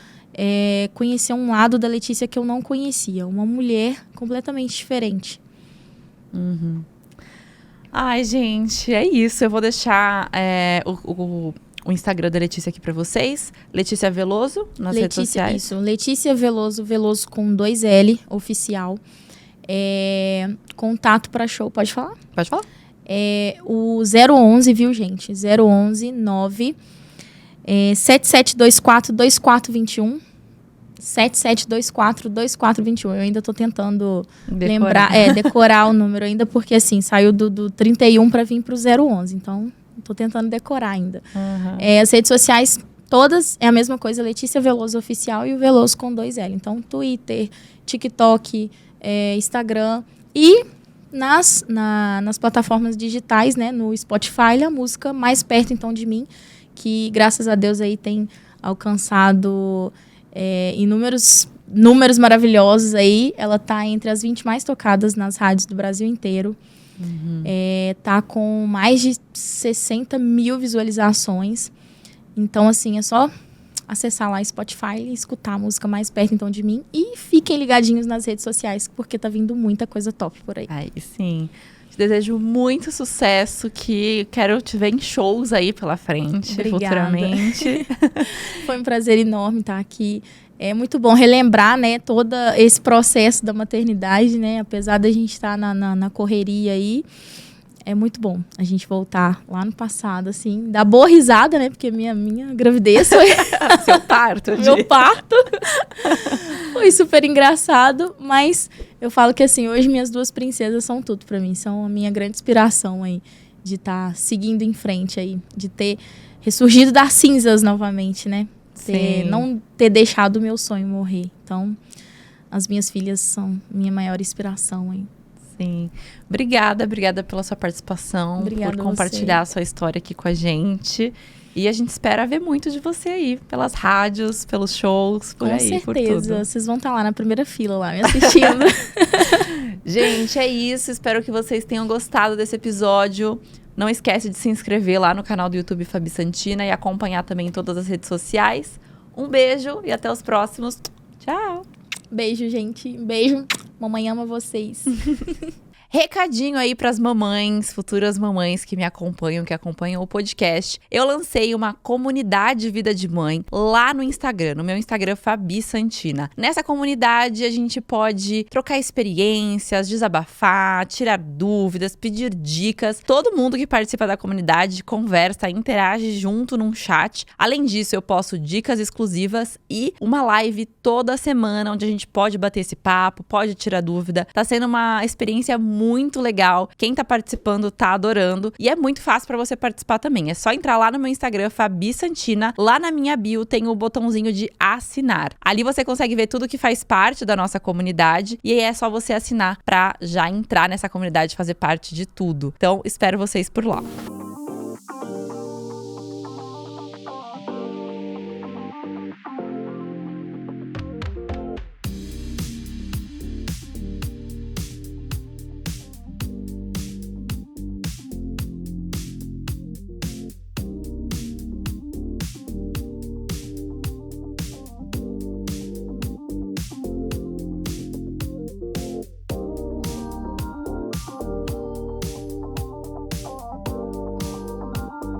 conhecer um lado da Letícia que eu não conhecia. Uma mulher completamente diferente. Ai, gente, é isso. Eu vou deixar o Instagram da Letícia aqui pra vocês. Letícia Veloso, nas redes sociais. Isso, Letícia Veloso, Veloso com 2L, oficial. Contato pra show, pode falar? Pode falar. O 011, viu, gente? 011 9 7724 2421. 7724-2421. Eu ainda tô tentando decorar o número ainda, porque assim, saiu do 31 para vir pro 011. Então, tô tentando decorar ainda. As redes sociais, todas, é a mesma coisa, Letícia Veloso Oficial e o Veloso com 2L. Então, Twitter, TikTok, Instagram e nas plataformas digitais, né, no Spotify, a música Mais Perto, então, de Mim, que, graças a Deus, aí tem alcançado inúmeros números maravilhosos aí. Ela tá entre as 20 mais tocadas nas rádios do Brasil inteiro. Tá com mais de 60 mil visualizações. Então, assim, é só acessar lá Spotify e escutar a música Mais Perto, então, de Mim. E fiquem ligadinhos nas redes sociais, porque tá vindo muita coisa top por aí. Aí sim. Te desejo muito sucesso, que quero te ver em shows aí pela frente. Obrigada. Futuramente. Foi um prazer enorme estar aqui. É muito bom relembrar, né, todo esse processo da maternidade, né? Apesar da gente estar na correria aí, é muito bom a gente voltar lá no passado, assim, dar boa risada, né? Porque minha gravidez foi... Seu parto, Meu parto foi super engraçado, mas eu falo que, assim, hoje minhas 2 princesas são tudo pra mim. São a minha grande inspiração aí, de estar seguindo em frente aí, de ter ressurgido das cinzas novamente, né? Não ter deixado o meu sonho morrer. Então, as minhas filhas são minha maior inspiração aí. Sim. Obrigada pela sua participação, Obrigada por compartilhar a sua história aqui com a gente. E a gente espera ver muito de você aí, pelas rádios, pelos shows, por aí, por tudo. Com certeza, vocês vão estar lá na primeira fila, lá, me assistindo. Gente, é isso. Espero que vocês tenham gostado desse episódio. Não esquece de se inscrever lá no canal do YouTube Fabi Santina e acompanhar também em todas as redes sociais. Um beijo e até os próximos. Tchau! Beijo, gente. Beijo. Mamãe ama vocês. Recadinho aí pras mamães, futuras mamães que me acompanham, que acompanham o podcast. Eu lancei uma comunidade Vida de Mãe lá no Instagram, no meu Instagram Fabi Santina. Nessa comunidade a gente pode trocar experiências, desabafar, tirar dúvidas, pedir dicas. Todo mundo que participa da comunidade conversa, interage junto num chat. Além disso, eu posto dicas exclusivas e uma live toda semana onde a gente pode bater esse papo, pode tirar dúvida. Tá sendo uma experiência muito legal. Quem tá participando tá adorando. E é muito fácil pra você participar também. É só entrar lá no meu Instagram, Fabi Santina. Lá na minha bio tem o botãozinho de assinar. Ali você consegue ver tudo que faz parte da nossa comunidade. E aí é só você assinar pra já entrar nessa comunidade e fazer parte de tudo. Então, espero vocês por lá.